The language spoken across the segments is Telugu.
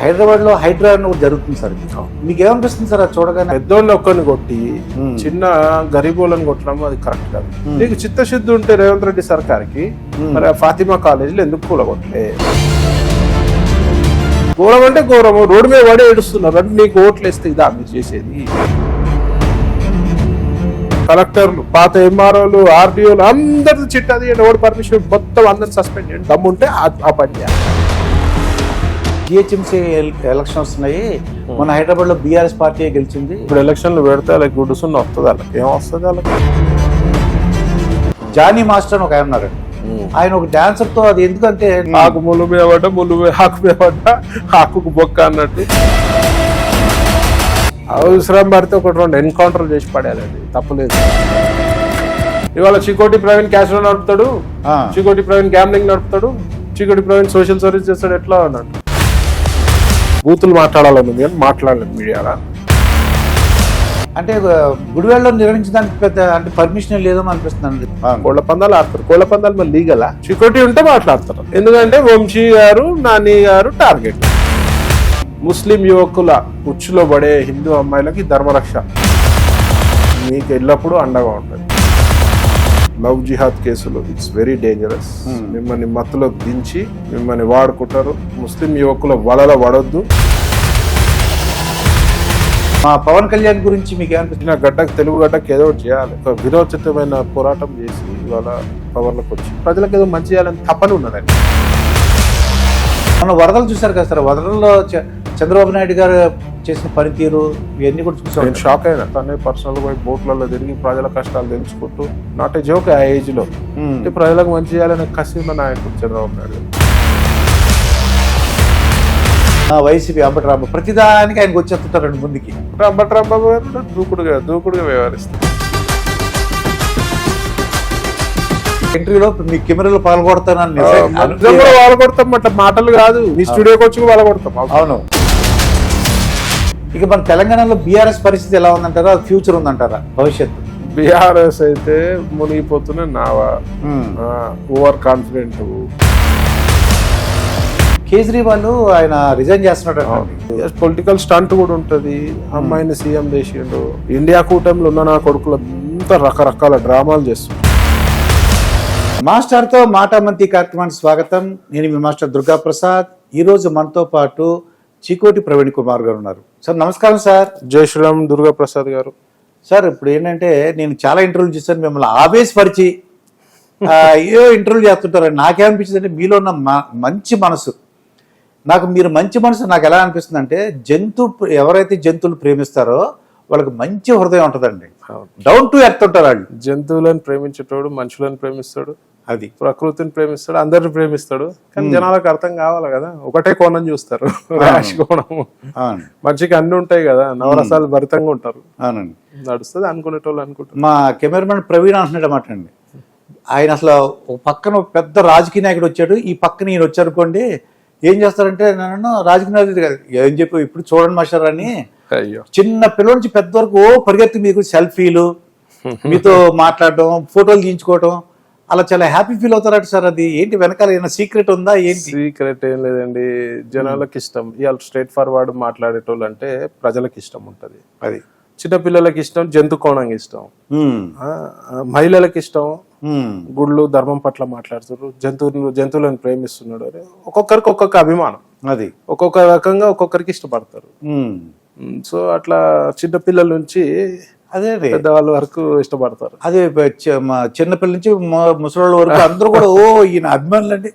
హైదరాబాద్ లో హైడ్రా అని ఒకటి జరుగుతుంది సార్. మీకు ఏమనిపిస్తుంది సార్ అది చూడగానే? పెద్దోళ్ళు ఒక్కరిని కొట్టి చిన్న గరీబోళ్ళని కొట్టడం అది కరెక్ట్ కాదు. నీకు చిత్తశుద్ధి ఉంటే రేవంత్ రెడ్డి సర్కార్కి మరి ఆ ఫాతిమా కాలేజీలో ఎందుకు కూలగొట్టలే? ఘోరం అంటే ఘోరము, రోడ్డు మీద పడి ఏడుస్తున్నారు అంటే నీకు ఓట్లు వేస్తే ఇదా మీరు చేసేది? కలెక్టర్లు, పాత ఎంఆర్ఓలు, ఆర్డీఓలు అందరిది చిట్టది ఎవరు పర్మిషన్ మొత్తం అందరిని సస్పెండ్ చేయండి. దమ్ముంటే ఆ పని చేయాలి. జిహెచ్ఎంసీ ఎలక్షన్ వస్తున్నాయి. మన హైదరాబాద్ లో బీఆర్ఎస్ పార్టీ గెలిచింది. ఇప్పుడు ఎలక్షన్లు పెడితే వాళ్ళకి గుడ్డుసున్న వస్తుంది, వాళ్ళకి ఏం వస్తుంది? వాళ్ళకి జానీ మాస్టర్ అని ఒక ఆయన ఉన్నారండి. ఆయన ఒక డాన్సర్ తో, అది ఎందుకంటే ఆకు ముళ్ళు మీద పడ్డా, ముళ్ళు ఆకు మీద పడ్డా, ఆకుకు బొక్క అన్నట్టు అవసరం పడితే ఒకటి రెండు ఎన్కౌంటర్ చేసి పడేయాలండి, తప్పులేదు. ఇవాళ చికోటి ప్రవీణ్ క్యాసినో నడుపుతాడు, చికోటి ప్రవీణ్ గ్యాంబ్లింగ్ నడుపుతాడు, చికోటి ప్రవీణ్ సోషల్ సర్వీస్ చేస్తాడు. ఎట్లా అన్నట్టు బూతులు మాట్లాడాలని కానీ మాట్లాడలేదు మీడియాలో. అంటే గుడివాడలో నిర్వహించడానికి పెద్ద అంటే పర్మిషన్ లేదో అనిపిస్తుంది. కోళ్ల పందాలు ఆడతారు. కోళ్ల పందాలు మరి లీగలా? చికోటి ఉంటే మాట్లాడతారు. ఎందుకంటే వంశీ గారు, నాని గారు టార్గెట్. ముస్లిం యువకుల ఉచ్చులో పడే హిందూ అమ్మాయిలకి ధర్మరక్ష మీకు ఎల్లప్పుడూ అండగా ఉంటుంది. లవ్ జిహాద్ కేసులు ఇట్స్ వెరీ డేంజరస్. మిమ్మల్ని మత్తులో దించి మిమ్మల్ని వాడుకుంటారు. ముస్లిం యువకుల వలలో పడొద్దు. మా పవన్ కళ్యాణ్ గురించి మీకు ఏమనిపిస్తుంది? గడ్డకు, తెలుగు గడ్డకు ఏదో ఒకటి చేయాలి. ఒక విరోచితమైన పోరాటం చేసి ఇవాళ పవర్లోకి వచ్చి ప్రజలకు ఏదో మంచి చేయాలని తప్పని ఉన్నదండి. మనం వరదలు చూసారు కదా సార్. వరదల్లో చంద్రబాబు నాయుడు గారు చేసిన పనితీరు ఇవన్నీ కూడా చూసాం. నేను షాక్ అయినా. తనే పర్సనల్ గా బోట్లలో తిరిగి ప్రజల కష్టాలు తెలుసుకుంటూ నాట్ ఏ జోక్ ఆ ఏజ్ లో ప్రజలకు మంచి చేయాలని కసి ఉన్న నాయకుడు చంద్రబాబు నాయుడు. వైసీపీ అంబటరాంబ ప్రతిదానికి ఆయనకు వచ్చేస్తుంటారండి ముందుకి. అంబటరాంబ దూకుడుగా వ్యవహరిస్తారు. ఇంటర్వ్యూలో మీ కెమెరాలో పాల్గొడతానని పాల్గొడతాం అట్లా మాటలు కాదు. మీ స్టూడియోకి వచ్చి పాల్గొడతాం. అవును. ఇక మన తెలంగాణలో బీఆర్ఎస్ పరిస్థితి ఎలా ఉందంటారా? ఫ్యూచర్ ఉందంటారా? భవిష్యత్తు బీఆర్ఎస్ అయితే మునిగిపోతున్న నావా, ఓవర్ కాన్ఫిడెంట్. కేజ్రీవాల్ ఆయన రిజైన్ చేస్తున్నాడు. పొలిటికల్ స్టంట్ కూడా ఉంటది. అమ్మాయిని సీఎం చేసిండు. ఇండియా కూటమిలో ఉన్న నా కొడుకులు అంతా రకరకాల డ్రామాలు చేస్తున్నారు. మాస్టర్తో మాటామంతి కార్యక్రమానికి స్వాగతం. నేను మీ మాస్టర్ దుర్గా ప్రసాద్. ఈ రోజు మనతో పాటు చికోటి ప్రవీణ్ కుమార్ గారు ఉన్నారు. సార్ నమస్కారం సార్. జై శ్రీరామ్ దుర్గా ప్రసాద్ గారు. సార్ ఇప్పుడు ఏంటంటే నేను చాలా ఇంటర్వ్యూలు చేశాను, మిమ్మల్ని ఆవేశపరిచి ఏదో ఇంటర్వ్యూ చేస్తుంటారు. నాకేమనిపించింది అంటే మీలో ఉన్న మంచి మనసు, మీరు మంచి మనసు నాకు ఎలా అనిపిస్తుంది అంటే ఎవరైతే జంతువులు ప్రేమిస్తారో వాళ్ళకి మంచి హృదయం ఉంటుందండి. డౌన్ టు ఎర్త్ ఉంటారు వాళ్ళు. జంతువులను ప్రేమించేటోడు మనుషులను ప్రేమిస్తాడు, అది ప్రకృతిని ప్రేమిస్తాడు, అందరిని ప్రేమిస్తాడు. కానీ జనాలకు అర్థం కావాలి కదా, ఒకటే కోణం చూస్తారు, రాశి కోణము. మనిషికి అన్ని ఉంటాయి కదా, నవరసాలు భరితంగా ఉంటారు. అవునండి, నడుస్తుంది అనుకునేటోళ్ళు అనుకుంటారు. మా కెమెరామెన్ ప్రవీణ్ అంటున్నాడు అన్నమాట అండి. ఆయన అసలు ఒక పక్కన పెద్ద రాజకీయ నాయకుడు వచ్చాడు, ఈ పక్కన ఈయన వచ్చారనుకోండి ఏం చేస్తారంటే నన్ను రాజకీయ నాయకుడు కాదు ఏం చెప్పి ఇప్పుడు చూడండి మాస్టర్ అని చిన్న పిల్లల నుంచి పెద్ద వరకు పరిగెత్తి మీకు సెల్ఫీలు, మీతో మాట్లాడటం, ఫోటోలు తీయించుకోవటం, అలా చాలా హ్యాపీ ఫీల్ అవుతారట సార్. అది ఏంటి వెనకాల ఏమైనా సీక్రెట్ ఉందా? ఏంటి సీక్రెట్ ఏం లేదండి. జనాలకు ఇష్టం ఇవాళ స్ట్రైట్ ఫార్వర్డ్ మాట్లాడేటోళ్ళు అంటే ప్రజలకు ఇష్టం ఉంటది. అది చిన్నపిల్లలకి ఇష్టం, జంతు కోణంగా ఇష్టం, మహిళలకు ఇష్టం, గుళ్ళు ధర్మం పట్ల మాట్లాడుతారు, జంతువులను ప్రేమిస్తున్నాడు అని ఒక్కొక్కరికి ఒక్కొక్క అభిమానం. అది ఒక్కొక్క రకంగా ఒక్కొక్కరికి ఇష్టపడతారు. సో అట్లా చిన్నపిల్లల నుంచి అదే పెద్దవాళ్ళ వరకు ఇష్టపడతారు. అదే చిన్నపిల్లల నుంచి ముసలి వరకు అందరూ కూడా ఓ ఈయన అభిమానులు అండి.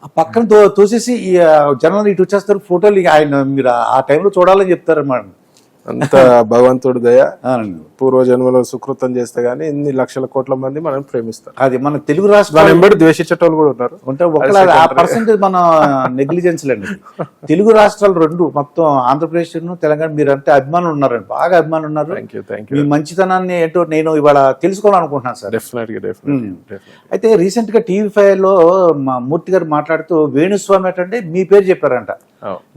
ఆ పక్కన తోసేసి ఈ జనాలు ఇటు వచ్చేస్తారు, ఫోటోలు ఆయన మీరు ఆ టైంలో చూడాలని చెప్తారు అన్నమాట. అంత భగవంతుడి దయ, పూర్వజన్మలో సుకృతం చేస్తే గానీ ఇన్ని లక్షల కోట్ల మంది మనం ప్రేమిస్తారు. అది మన తెలుగు రాష్ట్రాలు ఎంబడి ద్వేషించేటోళ్ళు కూడా ఉన్నారు. ఆ పర్సెంటేజ్ మన నెగ్లిజెన్స్ అండి. తెలుగు రాష్ట్రాలు రెండు మొత్తం ఆంధ్రప్రదేశ్ తెలంగాణ మీరంటే అభిమానులు ఉన్నారండి, బాగా అభిమానులు ఉన్నారు. మీ మంచితనాన్ని ఏంటో నేను ఇవాళ తెలుసుకోవాలనుకుంటున్నాను సార్. అయితే రీసెంట్ గా TV5 లో మా మూర్తి గారు మాట్లాడుతూ వేణుస్వామి అంటే మీ పేరు చెప్పారంట.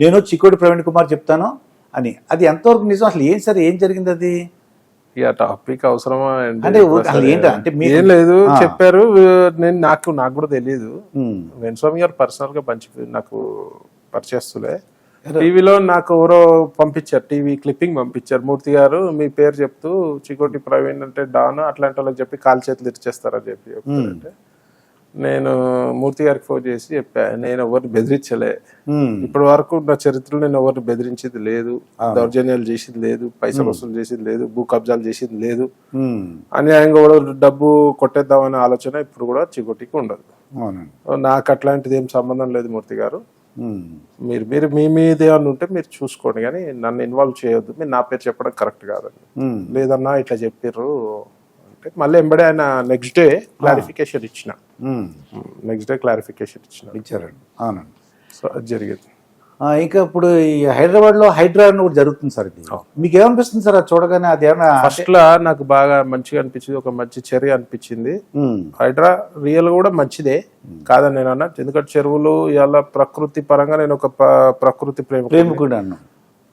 నేను చికోటి ప్రవీణ్ కుమార్ చెప్తాను అని. అది ఎంతవరకు నిజం? అసలు ఏం సార్, ఏం జరిగింది? అది టాపిక్ అవసరమా అంటే ఏంటంటే ఏం లేదు, చెప్పారు. నేను నాకు కూడా తెలియదు. వేణుస్వామి గారు పర్సనల్ గా నాకు పరిచయస్తులే. టీవీలో నాకు ఎవరో పంపించారు, టీవీ క్లిప్పింగ్ పంపించారు, మూర్తి గారు మీ పేరు చెప్తూ చికోటి ప్రవీణ్ అంటే డాన్ అట్లాంటి వాళ్ళకి చెప్పి కాలు చేతులు ఇచ్చేస్తారని చెప్పి చెప్తారంటే నేను మూర్తి గారికి ఫోన్ చేసి చెప్పా, నేను ఎవరిని బెదిరించలే, ఇప్పటి వరకు నా చరిత్రలో నేను ఎవరిని బెదిరించేది లేదు, దౌర్జన్యాలు చేసింది లేదు, పైసలు వసూలు చేసింది లేదు, భూ కబ్జాలు చేసింది లేదు, అన్యాయంగా కూడా డబ్బు కొట్టేద్దామనే ఆలోచన ఇప్పుడు కూడా చికోటికి ఉండదు. నాకు అట్లాంటిది ఏం సంబంధం లేదు మూర్తి గారు, మీరు మీరు మీ మీద ఏమన్నా ఉంటే మీరు చూసుకోండి కానీ నన్ను ఇన్వాల్వ్ చేయొద్దు, మీరు నా పేరు చెప్పడం కరెక్ట్ కాదండి, లేదన్నా ఇట్లా చెప్పారు అంటే మళ్ళీ ఎంబడే ఆయన నెక్స్ట్ డే క్లారిఫికేషన్ ఇచ్చిన, ఇచ్చారండి. అవునండి. సో అది జరిగింది. ఇంకా ఇప్పుడు ఈ హైదరాబాద్ లో హైడ్రా అని కూడా జరుగుతుంది సార్, ఇది మీకు ఏమనిపిస్తుంది సార్ అది చూడగానే? అది ఏమన్నా ఫస్ట్ లా నాకు బాగా మంచిగా అనిపించింది, ఒక మంచి చర్య అనిపించింది. హైడ్రా రియల్ కూడా మంచిదే కాదని నేను అన్నా, ఎందుకంటే చెరువులు ఇలా ప్రకృతి పరంగా నేను ఒక ప్రకృతి ప్రేమికుడు అన్నా,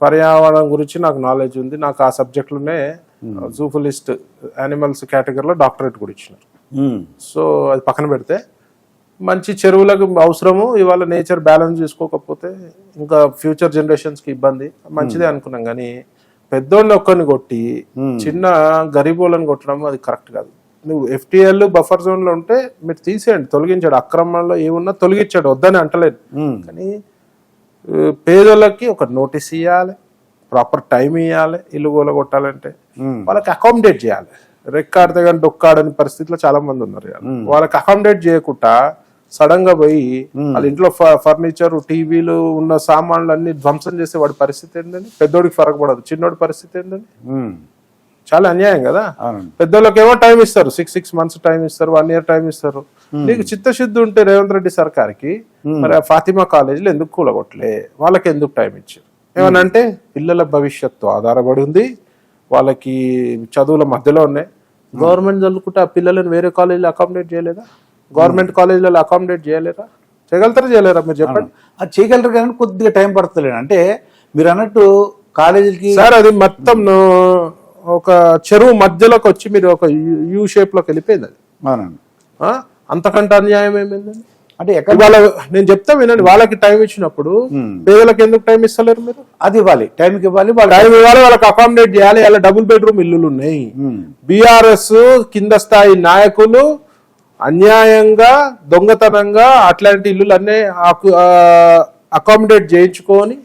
పర్యావరణం గురించి నాకు నాలెడ్జ్ ఉంది, నాకు ఆ సబ్జెక్ట్ లోనే జూఫిలిస్ట్ యానిమల్స్ కేటగిరీలో డాక్టరేట్ కూడా ఇచ్చినారు. సో అది పక్కన పెడితే మంచి చెరువులకు అవసరము, ఇవాళ నేచర్ బ్యాలెన్స్ చేసుకోకపోతే ఇంకా ఫ్యూచర్ జనరేషన్స్ కి ఇబ్బంది, మంచిదే అనుకున్నాం కానీ పెద్దోళ్ళని ఒక్కరిని కొట్టి చిన్న గరీబోళ్ళని కొట్టడం అది కరెక్ట్ కాదు. నువ్వు FTL బఫర్ జోన్ లో ఉంటే మీరు తీసేయండి, తొలగించాడు, అక్రమంలో ఏమున్నా తొలగించాడు, వద్దని అంటలేదు, కానీ పేదోళ్ళకి ఒక నోటీస్ ఇవ్వాలి, ప్రాపర్ టైం ఇవ్వాలి, ఇల్లు గోల కొట్టాలంటే వాళ్ళకి అకామిడేట్ చేయాలి. రెక్కాడితే కానీ డొక్కాడని పరిస్థితిలో చాలా మంది ఉన్నారు, వాళ్ళకి అకామిడేట్ చేయకుండా సడన్ గా పోయి వాళ్ళ ఇంట్లో ఫర్నిచర్ టీవీలు ఉన్న సామాన్లు అన్ని ధ్వంసం చేసే వాడి పరిస్థితి ఏంటండి? పెద్దోడికి ఫరక పడదు, చిన్నోడి పరిస్థితి ఏంటండి? చాలా అన్యాయం కదా. పెద్దోళ్ళకి ఏమో టైం ఇస్తారు, 6 months టైం ఇస్తారు, 1 year టైం ఇస్తారు. నీకు చిత్తశుద్ధి ఉంటే రేవంత్ రెడ్డి సర్కార్కి మరి ఫాతిమా కాలేజీలో ఎందుకు కూలగొట్టలే, వాళ్ళకి ఎందుకు టైం ఇచ్చారు? ఏమనంటే పిల్లల భవిష్యత్తు ఆధారపడి ఉంది, వాళ్ళకి చదువుల మధ్యలో ఉన్నాయి. గవర్నమెంట్ చదువుకుంటే ఆ పిల్లలను వేరే కాలేజీలో అకామిడేట్ చేయలేదా? గవర్నమెంట్ కాలేజీలలో అకామిడేట్ చేయలేరా? చేయగలుగుతారా చేయలేరా మీరు చెప్పండి? అది చేయగలరు కానీ కొద్దిగా టైం పడుతుంది. అంటే మీరు అన్నట్టు కాలేజీకి సార్ అది మొత్తం ఒక చెరువు మధ్యలోకి వచ్చి మీరు ఒక యూ షేప్ లోకి వెళ్ళిపోయింది అది. అంతకంటే అన్యాయం ఏమైందండి? అంటే వాళ్ళ నేను చెప్తా వినండి, వాళ్ళకి టైం ఇచ్చినప్పుడు పేదలకు ఎందుకు టైం ఇస్తలేరు మీరు? అది ఇవ్వాలి, టైంకి ఇవ్వాలి, టైం ఇవ్వాలి, వాళ్ళకి అకామిడేట్ చేయాలి. అలా డబుల్ బెడ్రూమ్ ఇల్లులు ఉన్నాయి. బీఆర్ఎస్ కింద స్థాయి నాయకులు అన్యాయంగా దొంగతనంగా అట్లాంటి ఇల్లులు అన్నీ అకామిడేట్ చేయించుకొని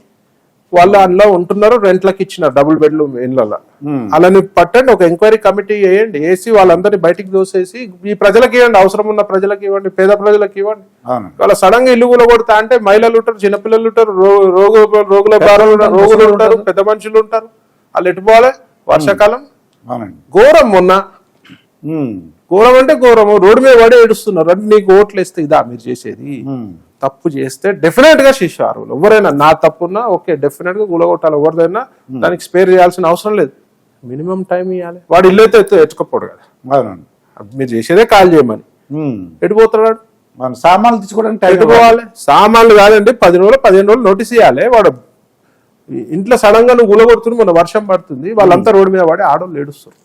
వాళ్ళు అందులో ఉంటున్నారు, రెంట్లకు ఇచ్చినారు డబుల్ బెడ్రూమ్ ఇళ్ళలో. అలాని పట్టండి, ఒక ఎంక్వైరీ కమిటీ వేయండి, వేసి వాళ్ళందరినీ బయటికి దోసేసి ఈ ప్రజలకు ఇవ్వండి, అవసరం ఉన్న ప్రజలకు ఇవ్వండి, పేద ప్రజలకు ఇవ్వండి. వాళ్ళ సడన్ గా ఇల్లు కూడా కొడతా అంటే మహిళలు ఉంటారు, చిన్నపిల్లలు ఉంటారు, రోగుల రోగులు ఉంటారు, పెద్ద మనుషులు ఉంటారు, వాళ్ళు ఎట్టుపోవాలి? వర్షాకాలం ఘోరం, మొన్న ఘోరం అంటే ఘోరము, రోడ్డు మీద పడే ఏడుస్తున్నారు. అంటే నీకు ఓట్లు వేస్తే ఇదా మీరు చేసేది? తప్పు చేస్తే డెఫినెట్ గా శిక్షారు. ఎవరైనా నా తప్పున్నా ఓకే, డెఫినెట్ గా గులగొట్టాలి, ఎవరిదైనా దానికి స్పేర్ చేయాల్సిన అవసరం లేదు, మినిమం టైం ఇవ్వాలి. వాడు ఇల్లు అయితే ఎత్తుకపోడు కదా, మీరు చేసేదే కాల్ చేయమని. ఎటుపోతాడు? సామాన్లు తీసుకోవడానికి ఎటుపోవాలి? సామాన్లు కాదండి, 10 రోజులు 15 రోజులు నోటీస్ ఇవ్వాలి. వాడు ఇంట్లో సడన్ గా నువ్వు గులగొడుతుంది, మొన్న వర్షం పడుతుంది, వాళ్ళంతా రోడ్డు మీద పడి ఆడోళ్ళు ఏడుస్తారు.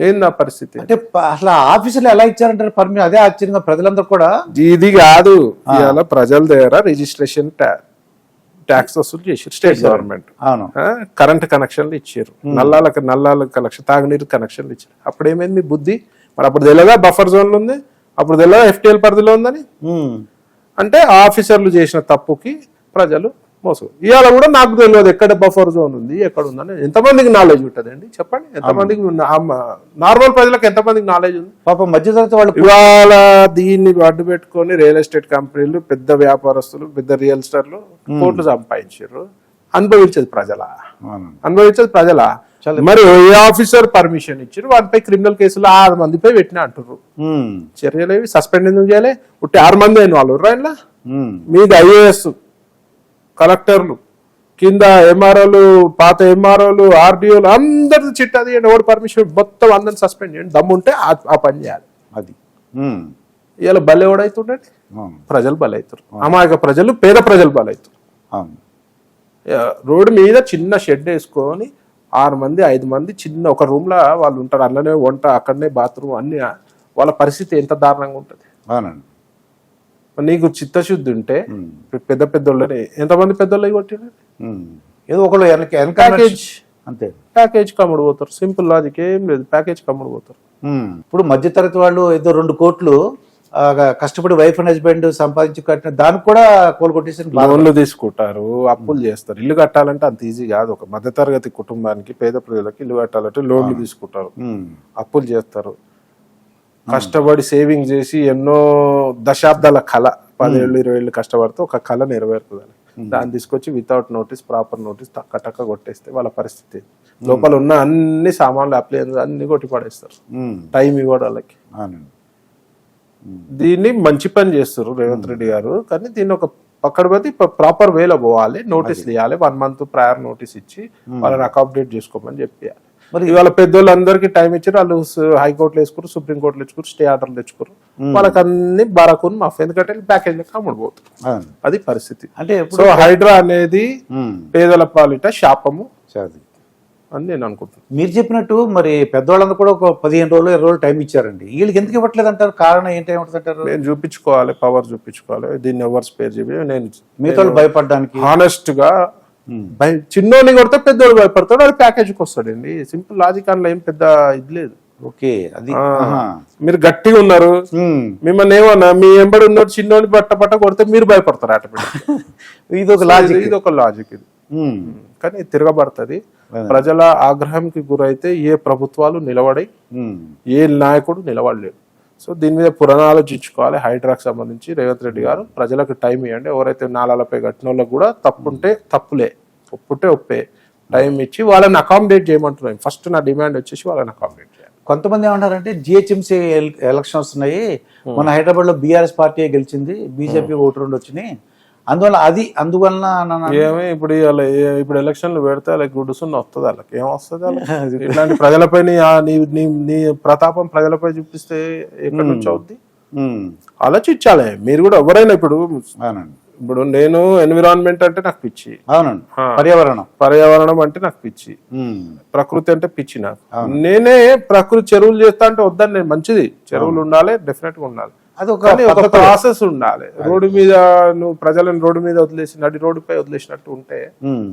ఏంది ఆ పరిస్థితి? అంటే అసలు ఆఫీసులు ఎలా ఇచ్చారంటారు పర్మిషన్? అదే ఆశ్చర్యంగా ప్రజలందరూ కూడా ఇది కాదు, ఇవాళ ప్రజల దగ్గర రిజిస్ట్రేషన్ ట్యాక్స్ వసూలు చేశారు స్టేట్ గవర్నమెంట్. కరెంట్ కనెక్షన్లు ఇచ్చారు, నల్లాల కనెక్షన్, తాగునీరు కనెక్షన్లు ఇచ్చారు. అప్పుడు ఏమైంది మీ బుద్ధి? మరి అప్పుడు తెలియదా బఫర్ జోన్లు ఉంది? అప్పుడు తెలియదా FTL పరిధిలో ఉందని? అంటే ఆఫీసర్లు చేసిన తప్పుకి ప్రజలు మోసం. ఇవాళ కూడా నాకు తెలియదు ఎక్కడ బఫర్ జోన్ ఉంది, ఎక్కడ ఉందని. ఎంతమందికి నాలెడ్జ్ ఉంటుందండి చెప్పండి? ఎంతమందికి, నార్మల్ ప్రజలకు ఎంతమందికి నాలెడ్జ్ ఉంది? పాపం మధ్యతరగతి వాళ్ళు ఇవాళ దీన్ని అడ్డు పెట్టుకొని రియల్ ఎస్టేట్ కంపెనీలు, పెద్ద వ్యాపారస్తులు, పెద్ద రియల్ ఎస్టేట్లు కోట్లు సంపాదించారు. అనుభవించేది ప్రజలా? అనుభవించేది ప్రజలా? మరి ఏ ఆఫీసర్ పర్మిషన్ ఇచ్చారు? వాటిపై క్రిమినల్ కేసులు 6 మందిపై పెట్టినా అంటారు. చర్యలు సస్పెండ్ ఎందుకు చేయాలి? 6 మంది అయిన వాళ్ళు రాయలా? మీది IAS కలెక్టర్లు, కింద MROలు, పాత MROలు, RDOలు అందరిది చిట్టా తీయండి, ఎవరు పర్మిషన్ మొత్తం అందరిని సస్పెండ్ చేయండి. దమ్ముంటే ఆ పని చేయాలి. అది ఇలా బలి ఎవడైతుండండి? ప్రజలు బలవుతారు, అమాయక ప్రజలు, పేద ప్రజలు బలవుతారు. రోడ్డు మీద చిన్న షెడ్ వేసుకొని 6 మంది 5 మంది చిన్న ఒక రూమ్ లో వాళ్ళు ఉంటారు, అందులోనే వంట, అక్కడనే బాత్రూమ్, అన్ని. వాళ్ళ పరిస్థితి ఎంత దారుణంగా ఉంటుంది? నీకు చిత్తశుద్ధి ఉంటే పెద్ద పెద్దోళ్ళని ఎంతమంది పెద్దోళ్ళు కొట్టిన ఏదో ఒకళ్ళు ప్యాకేజ్ అంతే, ప్యాకేజ్ కమ్ముడు పోతారు. సింపుల్ లాజిక్, ఏం లేదు, ప్యాకేజ్ కమ్ముడు పోతారు. ఇప్పుడు మధ్యతరగతి వాళ్ళు ఏదో 2 కోట్లు కష్టపడి వైఫ్ అండ్ హస్బెండ్ సంపాదించి కట్టిన దానికి కూడా కొట్టేసి లోన్లు తీసుకుంటారు, అప్పులు చేస్తారు. ఇల్లు కట్టాలంటే అంత ఈజీ కాదు. ఒక మధ్యతరగతి కుటుంబానికి, పేద ప్రజలకు ఇల్లు కట్టాలంటే లోన్లు తీసుకుంటారు, అప్పులు చేస్తారు. కష్టపడి సేవింగ్ చేసి ఎన్నో దశాబ్దాల కళ, 10 ఏళ్ళు 20 ఏళ్ళు కష్టపడితే ఒక కళ నెరవేరుతుంది. దాన్ని తీసుకొచ్చి వితౌట్ నోటీస్, ప్రాపర్ నోటీస్ టక్క కొట్టేస్తే వాళ్ళ పరిస్థితి, లోపల ఉన్న అన్ని సామాన్లు అప్లయన్స్ అన్ని కొట్టి పడేస్తారు. టైం ఇవ్వడం వాళ్ళకి. దీన్ని మంచి పని చేస్తారు రేవంత్ రెడ్డి గారు, కానీ దీన్ని ఒక పక్కన పెట్టి ప్రాపర్ వేలో పోవాలి. నోటీసులు ఇవ్వాలి, 1 month ప్రయర్ నోటీస్ ఇచ్చి వాళ్ళని అకామిడేట్ చేసుకోమని చెప్పాలి. మరి ఇవాళ పెద్దోళ్ళందరికీ టైం ఇచ్చారు, వాళ్ళు హైకోర్టులో వేసుకున్నారు, సుప్రీంకోర్టులో తెచ్చుకోరు, స్టే ఆర్డర్లు తెచ్చుకోరు. వాళ్ళకి అన్ని బారాకుని మాఫ్, ఎందుకంటే ప్యాకేజ్ లెక్క అమ్ముడుపోతుంది. అది పరిస్థితి. అంటే సో హైడ్రా అనేది పేదల పాలిట శాపము అని నేను అనుకుంటున్నాను. మీరు చెప్పినట్టు మరి పెద్దవాళ్ళందరూ కూడా ఒక 15 రోజులు 20 రోజులు టైం ఇచ్చారండి. వీళ్ళకి ఎందుకు ఇవ్వట్లేదు అంటారు? కారణం ఏంటంటారు? నేను చూపించుకోవాలి, పవర్ చూపించుకోవాలి. దీన్ని ఎవరు స్పేర్ చెప్పి నేను మీతో భయపడడానికి హానెస్ట్ గా చిన్నోని కొడితే పెద్దోడు భయపడతాడు, అది ప్యాకేజ్కి వస్తాడండి. సింపుల్ లాజిక్ అందులో ఏం పెద్ద ఇది లేదు. ఓకే, అది మీరు గట్టిగా ఉన్నారు, మిమ్మల్ని ఏమన్నా మీ ఎంబడి ఉన్నాడు చిన్నోని పట్ట కొడితే మీరు భయపడతారు ఆటోమేటిక్. ఇది ఒక లాజిక్, ఇది ఒక లాజిక్ ఇది. కానీ తిరగబడుతుంది. ప్రజల ఆగ్రహంకి గురైతే ఏ ప్రభుత్వాలు నిలబడి, ఏ నాయకుడు నిలబడలేడు. సో దీని మీద పునరాలోచించుకోవాలి. హైడ్రాకి సంబంధించి రేవంత్ రెడ్డి గారు ప్రజలకు టైం ఇవ్వండి. ఎవరైతే నాలాలపై కట్టిన వాళ్ళకి కూడా తప్పుంటే తప్పులే, ఒప్పుంటే ఒప్పే, టైం ఇచ్చి వాళ్ళని అకామిడేట్ చేయమంటున్నాను. ఫస్ట్ నా డిమాండ్ వచ్చేసి వాళ్ళని అకామిడేట్ చేయాలి. కొంతమంది ఏమంటారంటే జిహెచ్ఎంసీ ఎలక్షన్ వస్తున్నాయి, మన హైదరాబాద్ లో బీఆర్ఎస్ పార్టీ గెలిచింది, బీజేపీ 1-2 వచ్చినాయి, అందువలన ఏమి ఇప్పుడు ఎలక్షన్లు పెడితే వాళ్ళకి గుడ్డుసున్న వస్తుంది, వాళ్ళకి ఏం వస్తుంది? ఇట్లాంటి ప్రజలపై నీ ప్రతాపం ప్రజలపై చూపిస్తే ఎక్కడి నుంచి అవుద్ది? ఆలోచించాలి మీరు కూడా. ఎవరైనా ఇప్పుడు నేను ఎన్విరాన్మెంట్ అంటే నాకు పిచ్చి, అవునండి, పర్యావరణం అంటే నాకు పిచ్చి, ప్రకృతి అంటే పిచ్చి నాకు. నేనే ప్రకృతి చెరువులు చేస్తా అంటే వద్దని నేను, మంచిది, చెరువులు ఉండాలి, డెఫినెట్ గా ఉండాలి, అది ఒక ప్రాసెస్ ఉండాలి. రోడ్డు మీద నువ్వు ప్రజలను రోడ్డు మీద వదిలేసి నడి రోడ్డుపై వదిలేసినట్టు ఉంటే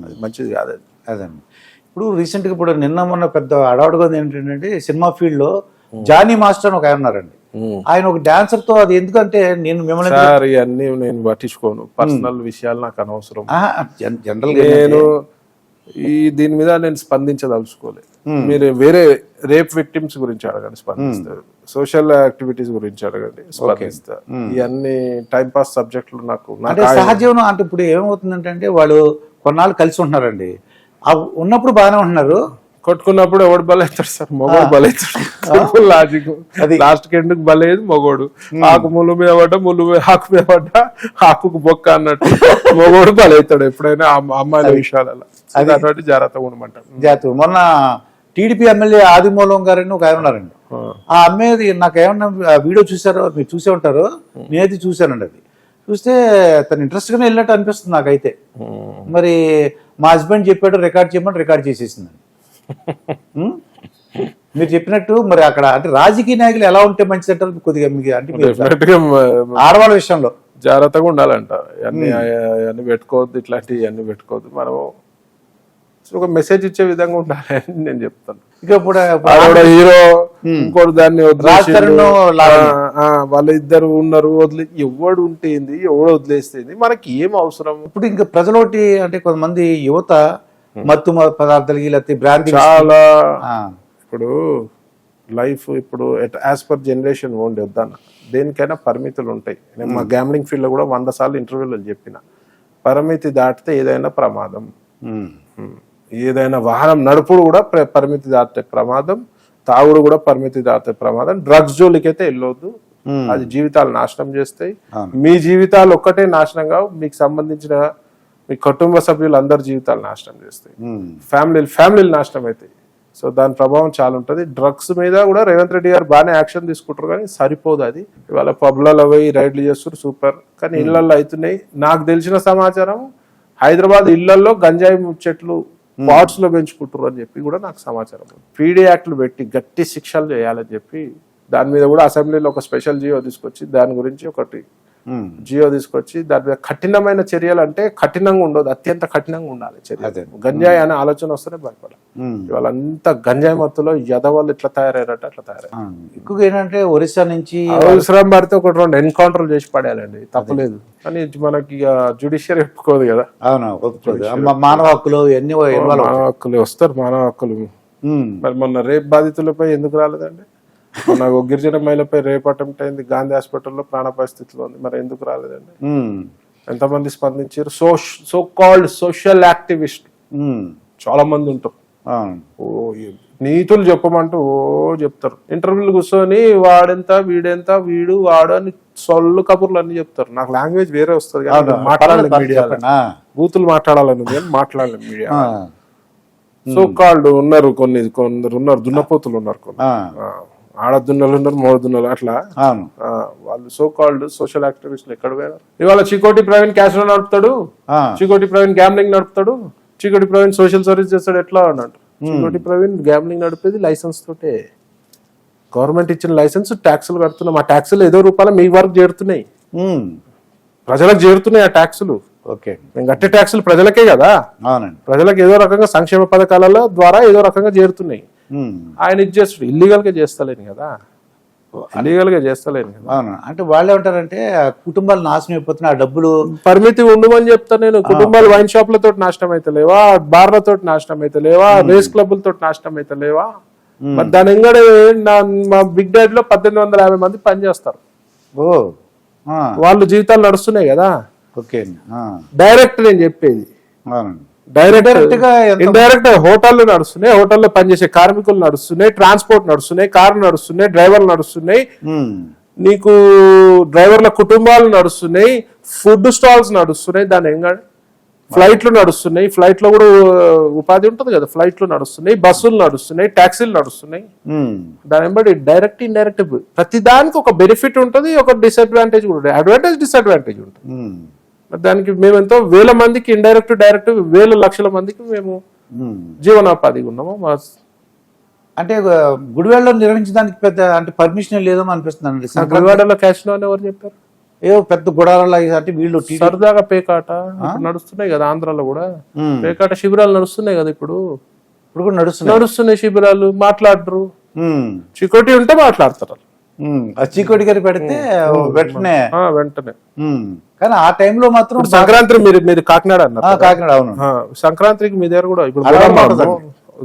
అది మంచిది కాదు. అదండి. ఇప్పుడు రీసెంట్ గా ఇప్పుడు నిన్న మొన్న పెద్ద అడవుడుగా ఏంటంటే సినిమా ఫీల్డ్ లో జానీ మాస్టర్ అని ఒక ఆయన ఉన్నారండి. ఆయన ఒక డాన్సర్ తో, అది ఎందుకంటే నేను మిమ్మల్ని అన్ని నేను పట్టించుకోను, పర్సనల్ విషయాలు నాకు అనవసరం. జనరల్ నేను దీని మీద నేను స్పందించదలుచుకోలేదు. మీరు వేరే రేప్ విక్టిమ్స్ గురించి అడగండి, స్పందిస్తారు. సోషల్ యాక్టివిటీస్ గురించి అడగండి, స్పందిస్తారు. ఇవన్నీ టైం పాస్ సబ్జెక్టులు నాకు సహజీవనం. అంటే ఇప్పుడు ఏమవుతుందంటే వాళ్ళు కొన్నాళ్ళు కలిసి ఉంటున్నారండి, ఉన్నప్పుడు బాగానే ఉంటున్నారు, కొట్టుకున్నప్పుడు ఎవడు బలవుతాడు సార్? మొగోడు బలవుతాడు. లాజిక్ లాస్ట్ కి ఎందుకు బలేదు? మొగోడు. ఆకు ముళ్ళు మీద పడ్డా, ముళ్ళు ఆకు మీద పడ్డా, ఆకుకు బొక్క అన్నట్టు మొగోడు బలవుతాడు ఎప్పుడైనా అమ్మాయిల విషయాలలో. అటువంటి జాగ్రత్తగా ఉండమంటారు. జాగ్రత్త. మొన్న టీడీపీ ఎమ్మెల్యే ఆదిమూలం గారని ఒక ఆయన ఉన్నారండి. ఆ అమ్మాయి నాకు ఏమన్నా వీడియో చూసారో, మీరు చూసే ఉంటారు, నేనైతే చూశానండి. అది చూస్తే తను ఇంట్రెస్ట్ గానే వెళ్ళినట్టు అనిపిస్తుంది నాకైతే. మరి మా హస్బెండ్ చెప్పాడు రికార్డ్ చేయమని, రికార్డ్ చేసేసిందండి. మీరు చెప్పినట్టు మరి అక్కడ అంటే రాజకీయ నాయకులు ఎలా ఉంటే మంచిది అంటారు కొద్దిగా మీకు? అంటే ఆడవాళ్ళ విషయంలో జాగ్రత్తగా ఉండాలంట. అన్ని పెట్టుకోవద్దు, ఇట్లాంటివి అన్ని పెట్టుకోవద్దు. మనం ఒక మెసేజ్ ఇచ్చే విధంగా ఉండాలి అని నేను చెప్తాను. ఇక ఇప్పుడు హీరో ఇంకోటి దాన్ని వాళ్ళ ఇద్దరు ఉన్నారు, వదిలే ఎవడు ఉంటేంది, ఎవడు వదిలేస్తేంది, మనకి ఏం అవసరం? ఇప్పుడు ఇంకా ప్రజలోటి అంటే కొంతమంది యువత మత్తు పదార్థాలు లేకపోతే బ్రాండ్ చాలా. ఇప్పుడు లైఫ్ ఇప్పుడు యాజ్ పర్ జనరేషన్ ఓన్లీ వద్దన్న, దేనికైనా పరిమితులు ఉంటాయి. నేను మా గ్యామ్లింగ్ ఫీల్డ్ లో కూడా 100 సార్లు ఇంటర్వ్యూలో చెప్పిన, పరిమితి దాటితే ఏదైనా ప్రమాదం. ఏదైనా వాహనం నడుపుడు కూడా పరిమితి దాటితే ప్రమాదం, తాగుడు కూడా పరిమితి దాటితే ప్రమాదం. డ్రగ్స్ జోలికైతే వెళ్ళొద్దు, అది జీవితాలు నాశనం చేస్తాయి. మీ జీవితాలు ఒక్కటే నాశనం కావు, మీకు సంబంధించిన మీ కుటుంబ సభ్యులు అందరి జీవితాలు నాశనం చేస్తాయి, ఫ్యామిలీలు నాశనం అవుతాయి. సో దాని ప్రభావం చాలా ఉంటుంది. డ్రగ్స్ మీద కూడా రేవంత్ రెడ్డి గారు బాగానే యాక్షన్ తీసుకుంటారు, కానీ సరిపోదు. అది ఇవాళ పబ్లలో పోయి రైడ్లు చేస్తారు, సూపర్, కానీ ఇళ్లలో అవుతున్నాయి. నాకు తెలిసిన సమాచారం హైదరాబాద్ ఇళ్లలో గంజాయి చెట్లు పాట్స్ లో పెంచుకుంటారు అని చెప్పి కూడా నాకు సమాచారం. పీడీ యాక్ట్లు పెట్టి గట్టి శిక్షలు చేయాలని చెప్పి దాని మీద కూడా అసెంబ్లీలో ఒక స్పెషల్ జియో తీసుకొచ్చి దాని గురించి ఒకటి జియో తీసుకొచ్చి దాని మీద కఠినమైన చర్యలు అంటే కఠినంగా ఉండదు, అత్యంత కఠినంగా ఉండాలి చర్య. గంజాయి అనే ఆలోచన వస్తేనే భయపడాలి. ఇవాళ అంతా గంజాయి మత్తులో యదవాళ్ళు ఇట్లా తయారయ్యారట అట్లా తయారయ్యారు. ఎక్కువగా ఏంటంటే ఒరిస్సా నుంచి అవసరం పడితే ఒకటి 2 ఎన్కౌంటర్లు చేసి పడేయాలండి, తప్పలేదు. కానీ మనకి జుడిషియరీ ఒప్పుకోదు కదా. అవును, మానవ హక్కులు ఎన్ని మానవ హక్కులు వస్తారు, మానవ హక్కులు. మరి మొన్న రేప్ బాధితులపై ఎందుకు రాలేదండి? మొన్న గిరిజన మహిళపై రేప్ అటెంప్ట్ అయింది, గాంధీ హాస్పిటల్లో ప్రాణ పరిస్థితిలో ఉంది, మరి ఎందుకు రాలేదండి? ఎంతమంది స్పందించారు? సో కాల్డ్ సోషల్ యాక్టివిస్ట్ చాలా మంది ఉంటారు. నీతులు చెప్పమంటూ చెప్తారు, ఇంటర్వ్యూలు కూర్చొని వాడెంత వీడెంత వీడు వాడు అని సొల్లు కబుర్లు అన్ని చెప్తారు. నాకు లాంగ్వేజ్ వేరే వస్తుంది, మాట్లాడలేదు మీడియా, బూతులు మాట్లాడాలని మాట్లాడలేదు మీడియా. సో కాల్డ్ ఉన్నారు, కొందరు ఉన్నారు దున్నపోతులు ఉన్నారు, కొన్ని ఆడదున్నలు ఉన్నారు, మోడదున్నలు, అట్లా వాళ్ళు సో కాల్డ్ సోషల్ యాక్టివిస్టులు ఎక్కడ పోయారు? ఇవాళ చికోటి ప్రవీణ్ క్యాసినో నడుపుతాడు, చికోటి ప్రవీణ్ గ్యాంబ్లింగ్ నడుపుతాడు, చికోటి ప్రవీణ్ సోషల్ సర్వీస్ చేస్తాడు, ఎట్లా అన్నట్టు. చికోటి ప్రవీణ్ గ్యాంబ్లింగ్ నడిపేది లైసెన్స్ తోటే, గవర్నమెంట్ ఇచ్చిన లైసెన్స్, ట్యాక్సులు కడుతున్నాం. ఆ ట్యాక్సులు ఏదో రూపాయలు మీ వరకు చేరుతున్నాయి, ప్రజలకు చేరుతున్నాయి ఆ ట్యాక్సులు. మేము కట్టే ట్యాక్సులు ప్రజలకే కదా, ప్రజలకు ఏదో రకంగా సంక్షేమ పథకాల ద్వారా ఏదో రకంగా చేరుతున్నాయి. ఆయన ఇది చేస్తాడు, ఇల్లీగల్ గా చేస్తలేను కదా, ఇల్లీగల్ గా చేస్తలేను కదా. అంటే వాళ్ళు ఏమంటారంటే కుటుంబాలు నాశనం అయిపోతున్నాయి, ఆ డబ్బులు పరిమితి ఉండమని చెప్తాను నేను. కుటుంబాలు వైన్ షాప్లతో నాశనం అయితే లేవా, బార్లతో నాశనం అయితే లేవా, రేస్ క్లబ్లతో నాశనం అయితే లేవా? మరి దాని ఎంగడే మా బిగ్ డాడీలో 1850 మంది పనిచేస్తారు, వాళ్ళు జీవితాలు నడుస్తున్నాయి కదా. డైరెక్ట్ నేను చెప్పేది, డైరెక్ట్ గా ఇండైరెక్ట్ హోటళ్లు నడుస్తున్నాయి, హోటల్లో పనిచేసే కార్మికులు నడుస్తున్నాయి, ట్రాన్స్పోర్ట్ నడుస్తున్నాయి, కార్లు నడుస్తున్నాయి, డ్రైవర్లు నడుస్తున్నాయి, నీకు డ్రైవర్ల కుటుంబాలు నడుస్తున్నాయి, ఫుడ్ స్టాల్స్ నడుస్తున్నాయి, దాని ఎంగా ఫ్లైట్లు నడుస్తున్నాయి, ఫ్లైట్ లో కూడా ఉపాధి ఉంటుంది కదా, ఫ్లైట్లు నడుస్తున్నాయి, బస్సులు నడుస్తున్నాయి, ట్యాక్సీలు నడుస్తున్నాయి. దాని బట్టి డైరెక్ట్ ఇండైరెక్ట్ ప్రతి దానికి ఒక బెనిఫిట్ ఉంటుంది, ఒక డిసడ్వాంటేజ్ కూడా, అడ్వాంటేజ్ డిసడ్వాంటేజ్ ఉంటుంది. దానికి మేము ఎంతో వేల మందికి ఇండైరెక్ట్ డైరెక్ట్ వేల లక్షల మందికి మేము జీవనోపాధిగా ఉన్నాము. అంటే గుడివాడలో నిర్వహించడానికి పెద్ద అంటే పర్మిషన్ లేదో అనిపిస్తుంది. గుడివాడలో క్యాసినో అని ఎవరు చెప్పారు? ఏవో పెద్ద గుడారాలు అంటే వీళ్ళు సరదాగా పేకాట నడుస్తున్నాయి కదా, ఆంధ్రాలో కూడా పేకాట శిబిరాలు నడుస్తున్నాయి కదా, ఇప్పుడు కూడా నడుస్తున్నాయి శిబిరాలు. మాట్లాడరు, చికోటి ఉంటే మాట్లాడతారు, చీకోటి గారి పెడితే వెంటనే. కానీ ఆ టైంలో మాత్రం సంక్రాంతి మీరు కాకినాడ అన్నారు, కాకినాడ. అవును, సంక్రాంతికి మీ దగ్గర కూడా ఇప్పుడు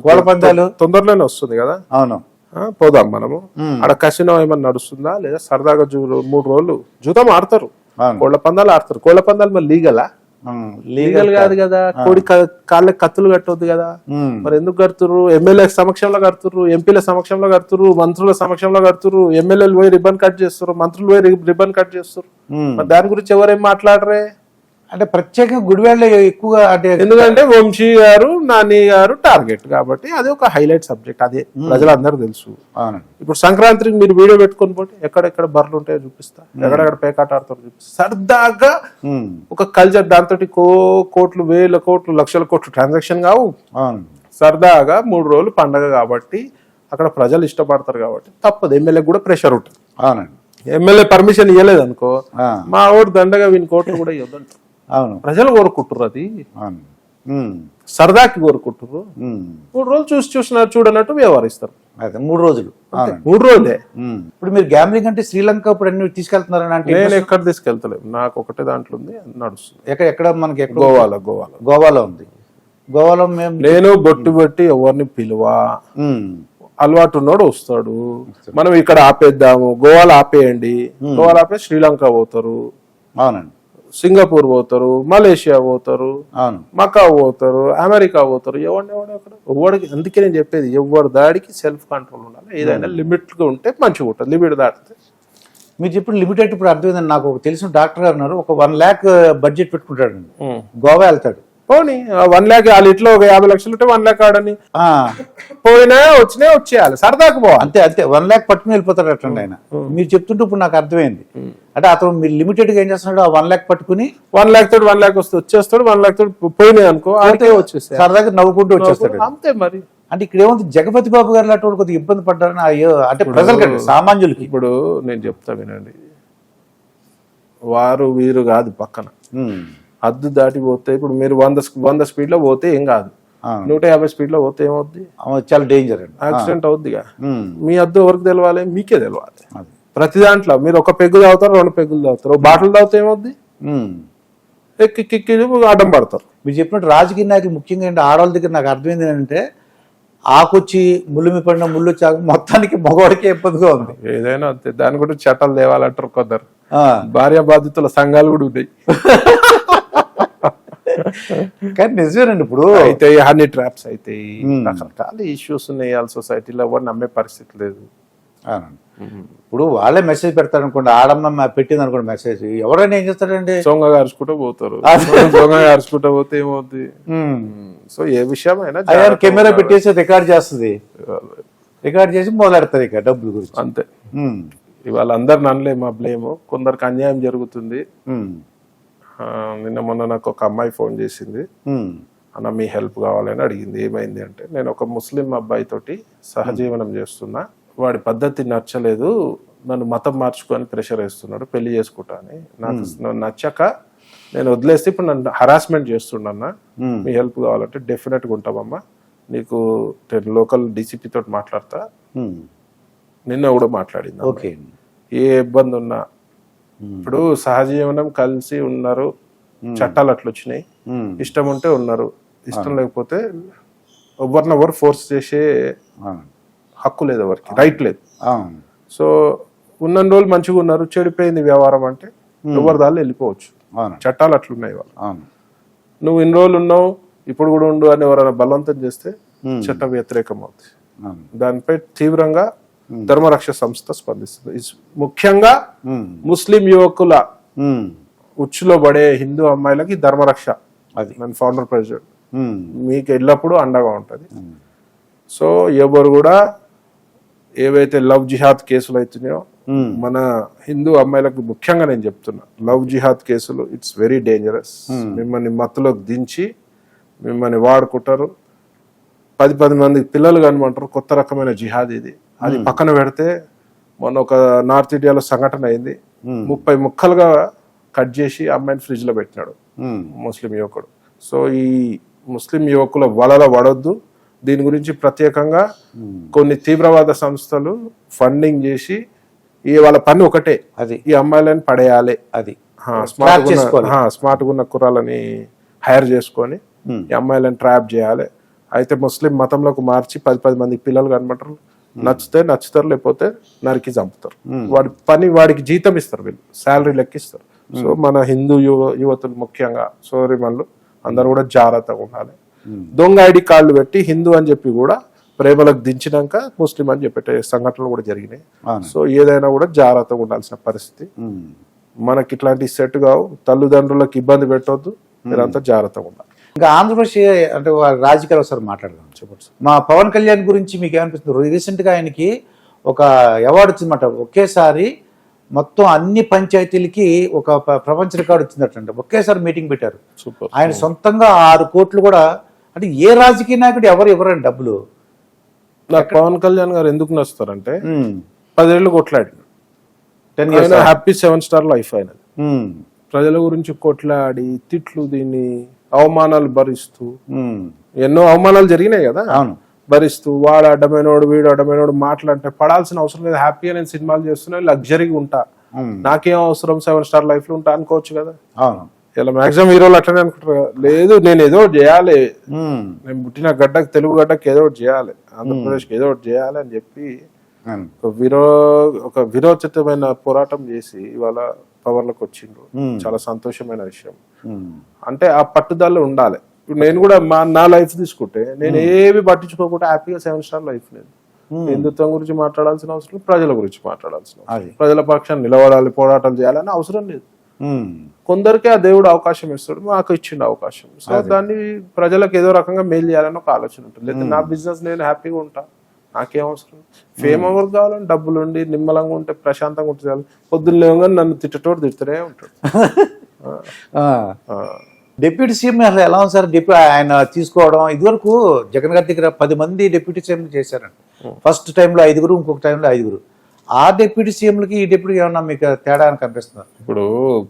కోళ్ళ పందాలు తొందరలోనే వస్తుంది కదా. అవును, పోదాం మనము. అక్కడ కసినో ఏమన్నా నడుస్తుందా లేదా? సరదాగా 3 రోజులు జూదం ఆడతారు, కోళ్ల పందాలు ఆడతారు. కోళ్ల పందాలు మరి లీగలా? లీగల్ కాదు కదా, కోడి కాళ్ళకి కత్తులు కట్టొద్దు కదా. మరి ఎందుకు కడుతుర్రు? ఎమ్మెల్యే సమక్షంలో కడుతుర్రు, ఎంపీల సమక్షంలో కడుతుర్రు, మంత్రుల సమక్షంలో కడుతుర్రు, ఎమ్మెల్యేలు పోయి రిబ్బన్ కట్ చేస్తారు, మంత్రులు పోయి రిబ్బన్ కట్ చేస్తారు. మరి దాని గురించి ఎవరేం మాట్లాడరే? అంటే ప్రత్యేకంగా గుడివాడలో ఎక్కువగా అంటే ఎందుకంటే వంశీ గారు, నాని గారు టార్గెట్ కాబట్టి అది ఒక హైలైట్ సబ్జెక్ట్, అదే ప్రజలందరూ తెలుసు. ఇప్పుడు సంక్రాంతికి మీరు వీడియో పెట్టుకొని పోతే ఎక్కడెక్కడ బర్రెలు ఉంటాయో చూపిస్తా, ఎక్కడెక్కడ పేకాట ఆడతారో చూపిస్తా. సరదాగా ఒక కల్చర్, దాంతో కోట్లు, వేల కోట్లు, లక్షల కోట్లు ట్రాన్సాక్షన్ కావు. సరదాగా 3 రోజులు పండగ కాబట్టి అక్కడ ప్రజలు ఇష్టపడతారు కాబట్టి తప్పదు. ఎమ్మెల్యే కూడా ప్రెషర్ ఉంటుంది. ఎమ్మెల్యే పర్మిషన్ ఇవ్వలేదు అనుకో, మా ఓటు దండగా వీని కోట్లు కూడా ఇవ్వద్దంటారు. అవును, ప్రజలు కోరుకుంటారు, అది సరదాకి కోరుకుంటారు. 3 రోజులు చూడనట్టు వ్యవహరిస్తారు. 3 రోజులు 3 రోజులే. ఇప్పుడు మీరు గ్యాంబ్లింగ్ అంటే శ్రీలంక ఇప్పుడు అన్ని తీసుకెళ్తున్నారని అంటే నేను ఎక్కడ తీసుకెళ్తలేదు, నాకు ఒకటే దాంట్లో ఉంది, నడుస్తుంది. ఎక్కడ మనకి గోవాలో ఉంది. గోవాలో మేము నేను బొట్టి ఎవరిని పిలువా, అలవాటు ఉన్నాడు వస్తాడు. మనం ఇక్కడ ఆపేద్దాము, గోవాలో ఆపేయండి, గోవాలో ఆపే శ్రీలంక పోతారు. అవునండి, సింగపూర్ పోతారు, మలేషియా పోతారు, మకా పోతారు, అమెరికా పోతారు. ఎవడికి అందుకే నేను చెప్పేది, ఎవరి దాడికి సెల్ఫ్ కంట్రోల్ ఉండాలి. ఏదైనా లిమిట్ గా ఉంటే మంచిగా ఉంటుంది, లిమిట్ దాటితే. మీరు చెప్పిన లిమిటెడ్ ఇప్పుడు అర్థమైందండి. నాకు తెలిసిన డాక్టర్ గారు ఉన్నారు, ఒక 1 lakh బడ్జెట్ పెట్టుకుంటాడు, గోవా వెళ్తాడు. పోనీ 1 lakh వాళ్ళ ఇంట్లో ఒక 50 లక్షలు ఉంటే 1 lakh ఆడని పోయినా వచ్చేయాలి, సరదాకు పోవాలి. అంతే 1 lakh పట్టుకుని వెళ్ళిపోతాడు అట్లా ఆయన. మీరు చెప్తుంటే ఇప్పుడు నాకు అర్థమైంది. అంటే అతను మీరు లిమిటెడ్ గా ఏం చేస్తున్నాడు, ఆ 1 lakh పట్టుకుని 1 lakh తోటి 1 lakh వచ్చేస్తాడు, 1 lakh తోటి పోయినాయి అనుకో వచ్చేస్తాడు, సరదాగా నవ్వుకుంటూ వచ్చేస్తాడు. అంతే మరి. అంటే ఇక్కడ ఏముంది, జగపతి బాబు గారు లాంటి కొద్దిగా ఇబ్బంది పడ్డారని, అయ్యో అంటే ప్రజలకంటే సామాన్యులకి. ఇప్పుడు నేను చెప్తా వినండి, వారు వీరు కాదు పక్కన, హద్దు దాటి పోతే ఇప్పుడు మీరు 100 స్పీడ్ లో పోతే ఏం కాదు, 150 స్పీడ్ లో పోతే ఏమవుద్ది, చాలా డేంజర్ అండి, యాక్సిడెంట్ అవుద్దిగా. మీ హద్దు ఎవరికి తెలవాలి, మీకే తెలవాలి. ప్రతి దాంట్లో మీరు ఒక పెగ్గు తాగుతారు, 2 పెగ్గులు తాగుతారు, బాటిల్ తాగితే ఏమవుద్ది, ఎక్కి అడ్డం పడతారు. మీరు చెప్పినట్టు రాజకీయ నాయకులు ముఖ్యంగా ఏంటి ఆడవాళ్ళ దగ్గర నాకు అర్థమైంది ఏంటంటే ఆకొచ్చి ముళ్ళు పడిన ముళ్ళు వచ్చాక మొత్తానికి మగవాడికి ఇబ్బందిగా ఉంది. ఏదైనా అంతే, దాని గురించి చట్టాలు తేవాలంటారు కొందరు, భార్య బాధితుల సంఘాలు కూడా ఉన్నాయి. కానీ నిజమేనండి, ఇప్పుడు అయితే హనీ ట్రాప్స్ అయితే రకరకాల ఇష్యూస్ ఉన్నాయి వాళ్ళ సొసైటీలో, ఎవరు నమ్మే పరిస్థితి లేదు. ఇప్పుడు వాళ్ళే మెసేజ్ పెడతారు అనుకోండి, ఆడమ్మ పెట్టింది అనుకోండి మెసేజ్, ఎవరైనా ఏం చేస్తారండి, సొంగగా అరుచుకుంటూ పోతారు. సొంగగా అరుచుకుంటూ పోతే ఏమవుతుంది. సో ఏ విషయమైనా కెమెరా పెట్టేసి రికార్డ్ చేస్తుంది, రికార్డ్ చేసి మొదలెడతారు ఇక డబ్బుల గురించి అంతే. ఇవాళ అందరు నన్నలే మా బ్లేమ్, కొందరికి అన్యాయం జరుగుతుంది. నిన్న మొన్న నాకు ఒక అమ్మాయి ఫోన్ చేసింది, అన్న మీ హెల్ప్ కావాలని అడిగింది. ఏమైంది అంటే, నేను ఒక ముస్లిం అబ్బాయి తోటి సహజీవనం చేస్తున్నా, వాడి పద్ధతి నచ్చలేదు, నన్ను మతం మార్చుకొని ప్రెషర్ వేస్తున్నాడు, పెళ్లి చేసుకుంటా అని. నాకు నచ్చక నేను వదిలేస్తే ఇప్పుడు నన్ను హరాస్మెంట్ చేస్తుండన్నా, మీ హెల్ప్ కావాలంటే డెఫినెట్గా ఉంటామమ్మా, నీకు లోకల్ డీసీపీ తోటి మాట్లాడతా, నిన్న కూడా మాట్లాడింది. ఓకే, ఏ ఇబ్బంది ఉన్నా, ఇప్పుడు సహజీవనం కలిసి ఉన్నారు, చట్టాలు అట్లా వచ్చినాయి, ఇష్టం ఉంటే ఉన్నారు, ఇష్టం లేకపోతే ఎవరినెవరు ఫోర్స్ చేసే హక్కు లేదు, ఎవరికి రైట్ లేదు. సో ఉన్న రోజులు మంచిగా ఉన్నారు, చెడిపోయింది వ్యవహారం అంటే ఎవరి దాళ్ళు వెళ్ళిపోవచ్చు, చట్టాలు అట్లున్నాయి. వాళ్ళు నువ్వు ఇన్ని రోజులు ఉన్నావు ఇప్పుడు కూడా ఉండు అని ఎవరైనా బలవంతం చేస్తే చట్ట వ్యతిరేకం అవుతుంది. దానిపై తీవ్రంగా ధర్మరక్ష సంస్థ స్పందిస్తుంది. ముఖ్యంగా ముస్లిం యువకుల ఉచ్చులో పడే హిందూ అమ్మాయిలకి ధర్మరక్ష, అది మన ఫౌండర్ ప్రెసిడెంట్ మీకు ఎల్లప్పుడూ అండగా ఉంటుంది. సో ఎవరు కూడా ఏవైతే లవ్ జిహాద్ కేసులు అవుతున్నాయో మన హిందూ అమ్మాయిలకు ముఖ్యంగా నేను చెప్తున్నా, లవ్ జిహాద్ కేసులు ఇట్స్ వెరీ డేంజరస్. మిమ్మల్ని మత్తులోకి దించి మిమ్మల్ని వాడుకుంటారు, 10 మంది పిల్లలు కనమంటారు, కొత్త రకమైన జిహాద్ ఇది. అది పక్కన పెడితే మొన్న ఒక నార్త్ ఇండియాలో సంఘటన అయింది, 30 ముక్కలుగా కట్ చేసి అమ్మాయిని ఫ్రిడ్జ్ లో పెట్టినాడు ముస్లిం యువకుడు. సో ఈ ముస్లిం యువకుల వలలో పడొద్దు, దీని గురించి ప్రత్యేకంగా కొన్ని తీవ్రవాద సంస్థలు ఫండింగ్ చేసి వాళ్ళ పని ఒకటే, అది ఈ అమ్మాయిలని పడేయాలి, అది స్మార్ట్ ఉన్న కుర్రాలని హైర్ చేసుకొని ఈ అమ్మాయిలను ట్రాప్ చేయాలి. అయితే ముస్లిం మతంలోకి మార్చి 10 మంది పిల్లలు కనమంటారు, నచ్చుతారు, లేకపోతే నరికి చంపుతారు. వాడి పని వాడికి జీతం ఇస్తారు, వీళ్ళు శాలరీ లెక్కిస్తారు. సో మన హిందూ యువతులు ముఖ్యంగా సోదరిమణులు అందరూ కూడా జాగ్రత్తగా ఉండాలి. దొంగ ఐడి కార్డులు పెట్టి హిందూ అని చెప్పి కూడా ప్రేమలకు దించినాక ముస్లిం అని చెప్పే సంఘటనలు కూడా జరిగినాయి. సో ఏదైనా కూడా జాగ్రత్తగా ఉండాల్సిన పరిస్థితి. మనకి ఇట్లాంటి సెట్ కావు, తల్లిదండ్రులకు ఇబ్బంది పెట్టవద్దు, మీరంతా జాగ్రత్తగా ఉండాలి. ఇంకా ఆంధ్రప్రదేశ్ అంటే రాజకీయాలు ఒకసారి మాట్లాడదాం. చెప్పండి, మా పవన్ కళ్యాణ్ గురించి మీకు ఏమనిపిస్తుంది? రీసెంట్గా ఆయనకి ఒక అవార్డు వచ్చిందన్నమాట, ఒకేసారి మొత్తం అన్ని పంచాయతీలకి ఒక ప్రపంచ రికార్డు వచ్చిందట, ఒకేసారి మీటింగ్ పెట్టారు. ఆయన సొంతంగా 6 కోట్లు కూడా, అంటే ఏ రాజకీయ నాయకుడు ఎవరు ఇవ్వరండి డబ్బులు. నాకు పవన్ కళ్యాణ్ గారు ఎందుకు నచ్చుతారంటే 10 ఏళ్ళు కొట్లాడి 10 years హ్యాపీ 7 స్టార్ లైఫ్ అయినది. ప్రజల గురించి కొట్లాడి తిట్లు దీన్ని అవమానాలు భరిస్తూ, ఎన్నో అవమానాలు జరిగినాయి కదా, భరిస్తూ వాడు అడ్డమైనోడు వీడు అడ్డమైనోడు మాటలంటే పడాల్సిన అవసరం లేదు, హ్యాపీగా నేను సినిమాలు చేస్తున్నా, లగ్జరీగా ఉంటా, నాకేం అవసరం 7 స్టార్ లైఫ్ లో ఉంటా అనుకోవచ్చు కదా. ఇలా మాక్సిమం హీరోలు అట్లనే అనుకుంటారు, లేదు నేను ఏదో ఒకటి చేయాలి, నేను పుట్టిన గడ్డకు తెలుగు గడ్డకి ఏదో ఒకటి చేయాలి, ఆంధ్రప్రదేశ్కి ఏదో ఒకటి చేయాలి అని చెప్పి ఒక విరోచితమైన పోరాటం చేసి ఇవాళ పవర్లోకి వచ్చిండ్రు. చాలా సంతోషమైన విషయం. అంటే ఆ పట్టుదల ఉండాలి. ఇప్పుడు నేను కూడా నా లైఫ్ తీసుకుంటే నేను ఏవి పట్టించుకోకుండా హ్యాపీగా 7 స్టార్ లైఫ్ లేదు. హిందుత్వం గురించి మాట్లాడాల్సిన అవసరం లేదు, ప్రజల గురించి మాట్లాడాల్సిన అవసరం, ప్రజల పక్షాన్ని నిలబడాలి, పోరాటాలు చేయాలని అవసరం లేదు. కొందరికి ఆ దేవుడు అవకాశం ఇస్తాడు, మాకు ఇచ్చిండు అవకాశం. సో దాన్ని ప్రజలకు ఏదో రకంగా మేలు చేయాలని ఒక ఆలోచన ఉంటుంది. లేదా నా బిజినెస్ నేను హ్యాపీగా ఉంటా, నాకేం అవసరం, ఫేమ్ ఎవరు కావాలని, డబ్బులు ఉండి నిమ్మలంగా ఉంటే ప్రశాంతంగా ఉంటుంది. పొద్దున్న లేవగానే నన్ను తిట్టేటోడు తిడుతూనే ఉంటాడు. డిప్యూటీ సీఎం అసలు ఎలా ఉంది సార్? ఆయన తీసుకోవడం, ఇదివరకు జగన్ గారి దగ్గర 10 మంది డిప్యూటీ సీఎం చేశారండి. ఫస్ట్ టైంలో 5, ఇంకొక టైంలో 5. ఆ డిప్యూటీ సీఎంలకి ఈ డిప్యూటీ ఏమన్నా మీకు తేడా అని కనిపిస్తుంది? ఇప్పుడు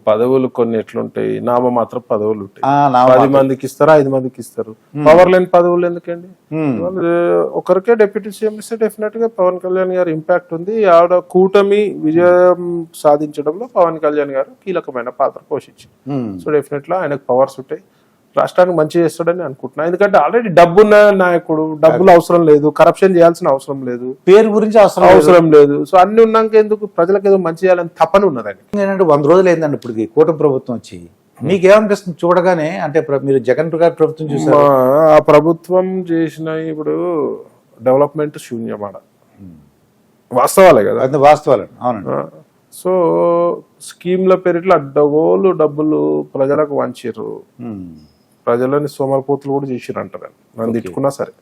పదవులు కొన్ని ఎట్లుంటాయి, నామమాత్రం పదవులు ఉంటాయి. ఆ, 10 మందికి ఇస్తారు, 5 మందికి ఇస్తారు. పవర్ లేని పదవులు ఎందుకండి? వాళ్ళు ఒకరికే డిప్యూటీ సీఎం ఇస్తే డెఫినెట్ గా పవన్ కళ్యాణ్ గారు ఇంపాక్ట్ ఉంది. ఆవిడ కూటమి విజయం సాధించడంలో పవన్ కళ్యాణ్ గారు కీలకమైన పాత్ర పోషించారు. సో డెఫినెట్లీ ఆయనకు పవర్స్ ఉంటాయి, రాష్ట్రానికి మంచి చేస్తాడని అనుకుంటున్నా. ఎందుకంటే ఆల్రెడీ డబ్బున్న నాయకుడు, డబ్బులు అవసరం లేదు, కరప్షన్ చేయాల్సిన అవసరం లేదు, పేరు గురించి అవసరం లేదు. సో అన్ని ఉన్నాక ఎందుకు ప్రజలకు ఏదో మంచి చేయాలని తపన ఉన్నదండి. ఏంటంటే 100 రోజులు అయిందండి ఇప్పటికి కూటమి ప్రభుత్వం వచ్చి. మీకేమనిపిస్తుంది చూడగానే? అంటే మీరు జగన్ గారి ప్రభుత్వం చూసారు, ఆ ప్రభుత్వం చేసిన ఇప్పుడు డెవలప్మెంట్ శూన్యమాడ, వాస్తవాలే కదా, అది వాస్తవాలు. అవునండి. సో స్కీమ్ల పేరిట్లో అడ్డగోలు డబ్బులు ప్రజలకు వంచిర్రు, ప్రజలని సోమరిపోతులు కూడా చేసిర్రు అంటారు. నన్ను తిట్టుకున్నా సరే,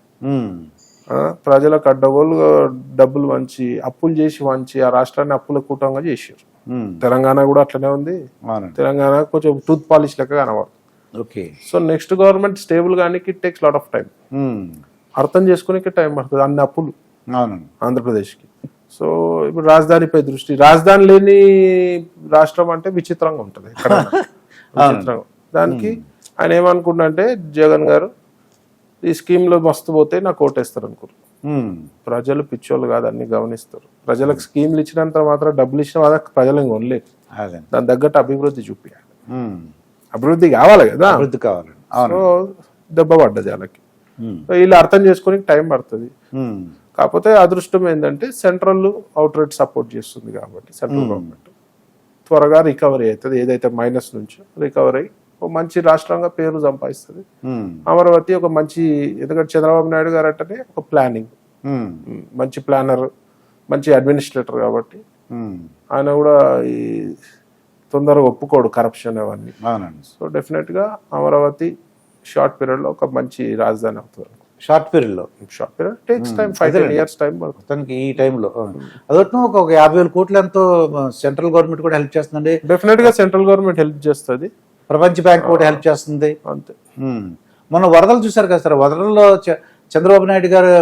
ప్రజలకు అడ్డగోలు డబ్బులు వంచి, అప్పులు చేసి వంచి ఆ రాష్ట్రాన్ని అప్పుల కూటంగా చేసారు. తెలంగాణ కూడా అట్లనే ఉంది. తెలంగాణ కొంచెం టూత్ పాలిష్ లెక్క కనబడుతుంది. సో నెక్స్ట్ గవర్నమెంట్ స్టేబుల్ కానీ it takes lot of time. అర్థం చేసుకునే టైం పడుతుంది అన్ని అప్పులు ఆంధ్రప్రదేశ్కి. సో ఇప్పుడు రాజధానిపై దృష్టి, రాజధాని లేని రాష్ట్రం అంటే విచిత్రంగా ఉంటుంది. విచిత్రంగా దానికి ఆయన ఏమనుకున్నా అంటే, జగన్ గారు ఈ స్కీమ్ లో మస్తు పోతే నాకు ఓటేస్తారు అనుకోరు. ప్రజలు పిచ్చోళ్ళు కాదు, అన్ని గమనిస్తారు. ప్రజలకు స్కీమ్లు ఇచ్చినంత మాత్రం డబ్బులు ఇచ్చిన వాళ్ళకి ప్రజలు కొనలేదు. దాని తగ్గట్టు అభివృద్ధి చూపించాలి. అభివృద్ధి కావాలి కదా, అభివృద్ధి కావాలి. సో దెబ్బ పడ్డది వాళ్ళకి. వీళ్ళు అర్థం చేసుకుని టైం పడుతుంది. కాకపోతే అదృష్టం ఏంటంటే సెంట్రల్ అవుట్ రైట్ సపోర్ట్ చేస్తుంది కాబట్టి సెంట్రల్ గవర్నమెంట్ త్వరగా రికవరీ అవుతుంది. ఏదైతే మైనస్ నుంచి రికవరీ అయ్యి ఒక మంచి రాష్ట్రంగా పేరు సంపాదిస్తుంది. అమరావతి ఒక మంచి, ఎందుకంటే చంద్రబాబు నాయుడు గారు అంటేనే ఒక ప్లానింగ్, మంచి ప్లానర్, మంచి అడ్మినిస్ట్రేటర్ కాబట్టి ఆయన కూడా ఈ తొందరగా ఒప్పుకోడు కరప్షన్ అవన్నీ. సో డెఫినెట్ గా అమరావతి షార్ట్ పీరియడ్ లో ఒక మంచి రాజధాని అవుతుంది. Short period takes time, 5-10 years time పడుతుంది. ఈ టైంలో అదొట్టు ఒక 50,000 కోట్లు ఎంతో సెంట్రల్ గవర్నమెంట్ కూడా హెల్ప్ చేస్తుందండి. డెఫినెట్ గా సెంట్రల్ గవర్నమెంట్ హెల్ప్ చేస్తుంది, ప్రపంచ బ్యాంక్ కూడా హెల్ప్ చేస్తుంది. అంతే. మొన్న వరదలు చూసారు కదా సార్, వరదల్లో చంద్రబాబు నాయుడు గారు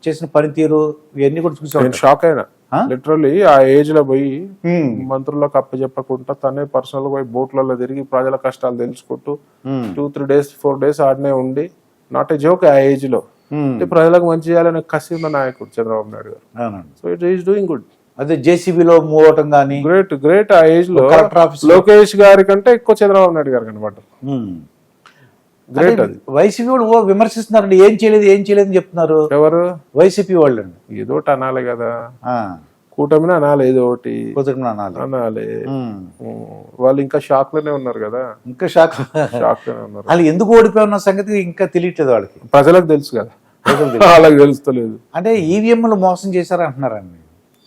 చేసిన పనితీరు ఇవన్నీ కూడా చూసాను. నేను షాక్ అయినా లిటరల్లీ. ఆ ఏజ్ లో పోయి మంత్రులకు అప్పచెప్పకుండా తనే పర్సనల్ పోయి బోట్లలో తిరిగి ప్రజల కష్టాలు తెలుసుకుంటూ 2-3 days 4 days ఆడనే ఉండి, నాట్ ఏ జోక్ ఆ ఏజ్ లో ప్రజలకు మంచి చేయాలనే కసి ఉన్న నాయకుడు చంద్రబాబు నాయుడు గారు. So it is doing good. అదే జేసీబీలో మూవ్ అవటం కానీ గ్రేట్. ఆ ఏజ్ లో లోకేష్ గారి కంటే ఎక్కువ చంద్రబాబు నాయుడు గారు కనబడ్డారు. గ్రేట్. అది వైసీపీ వాళ్ళు విమర్శిస్తున్నారండి, ఏం చేయలేదు అని చెప్తున్నారు. ఎవరు? వైసీపీ వాళ్ళు అండి. ఏదోటి అనాలి కదా, కూటమిని అనాలి, ఏదో ఒకటి అనాలి. వాళ్ళు ఇంకా షాక్ లోనే ఉన్నారు కదా, ఇంకా షాక్ లోనే ఉన్నారు. వాళ్ళు ఎందుకు ఓడిపోయిన సంగతి ఇంకా తెలియట్లేదు వాళ్ళకి. ప్రజలకు తెలుసు కదా, వాళ్ళకి తెలుస్తలేదు. అంటే ఈవీఎంలు మోసం చేశారంటున్నారండి.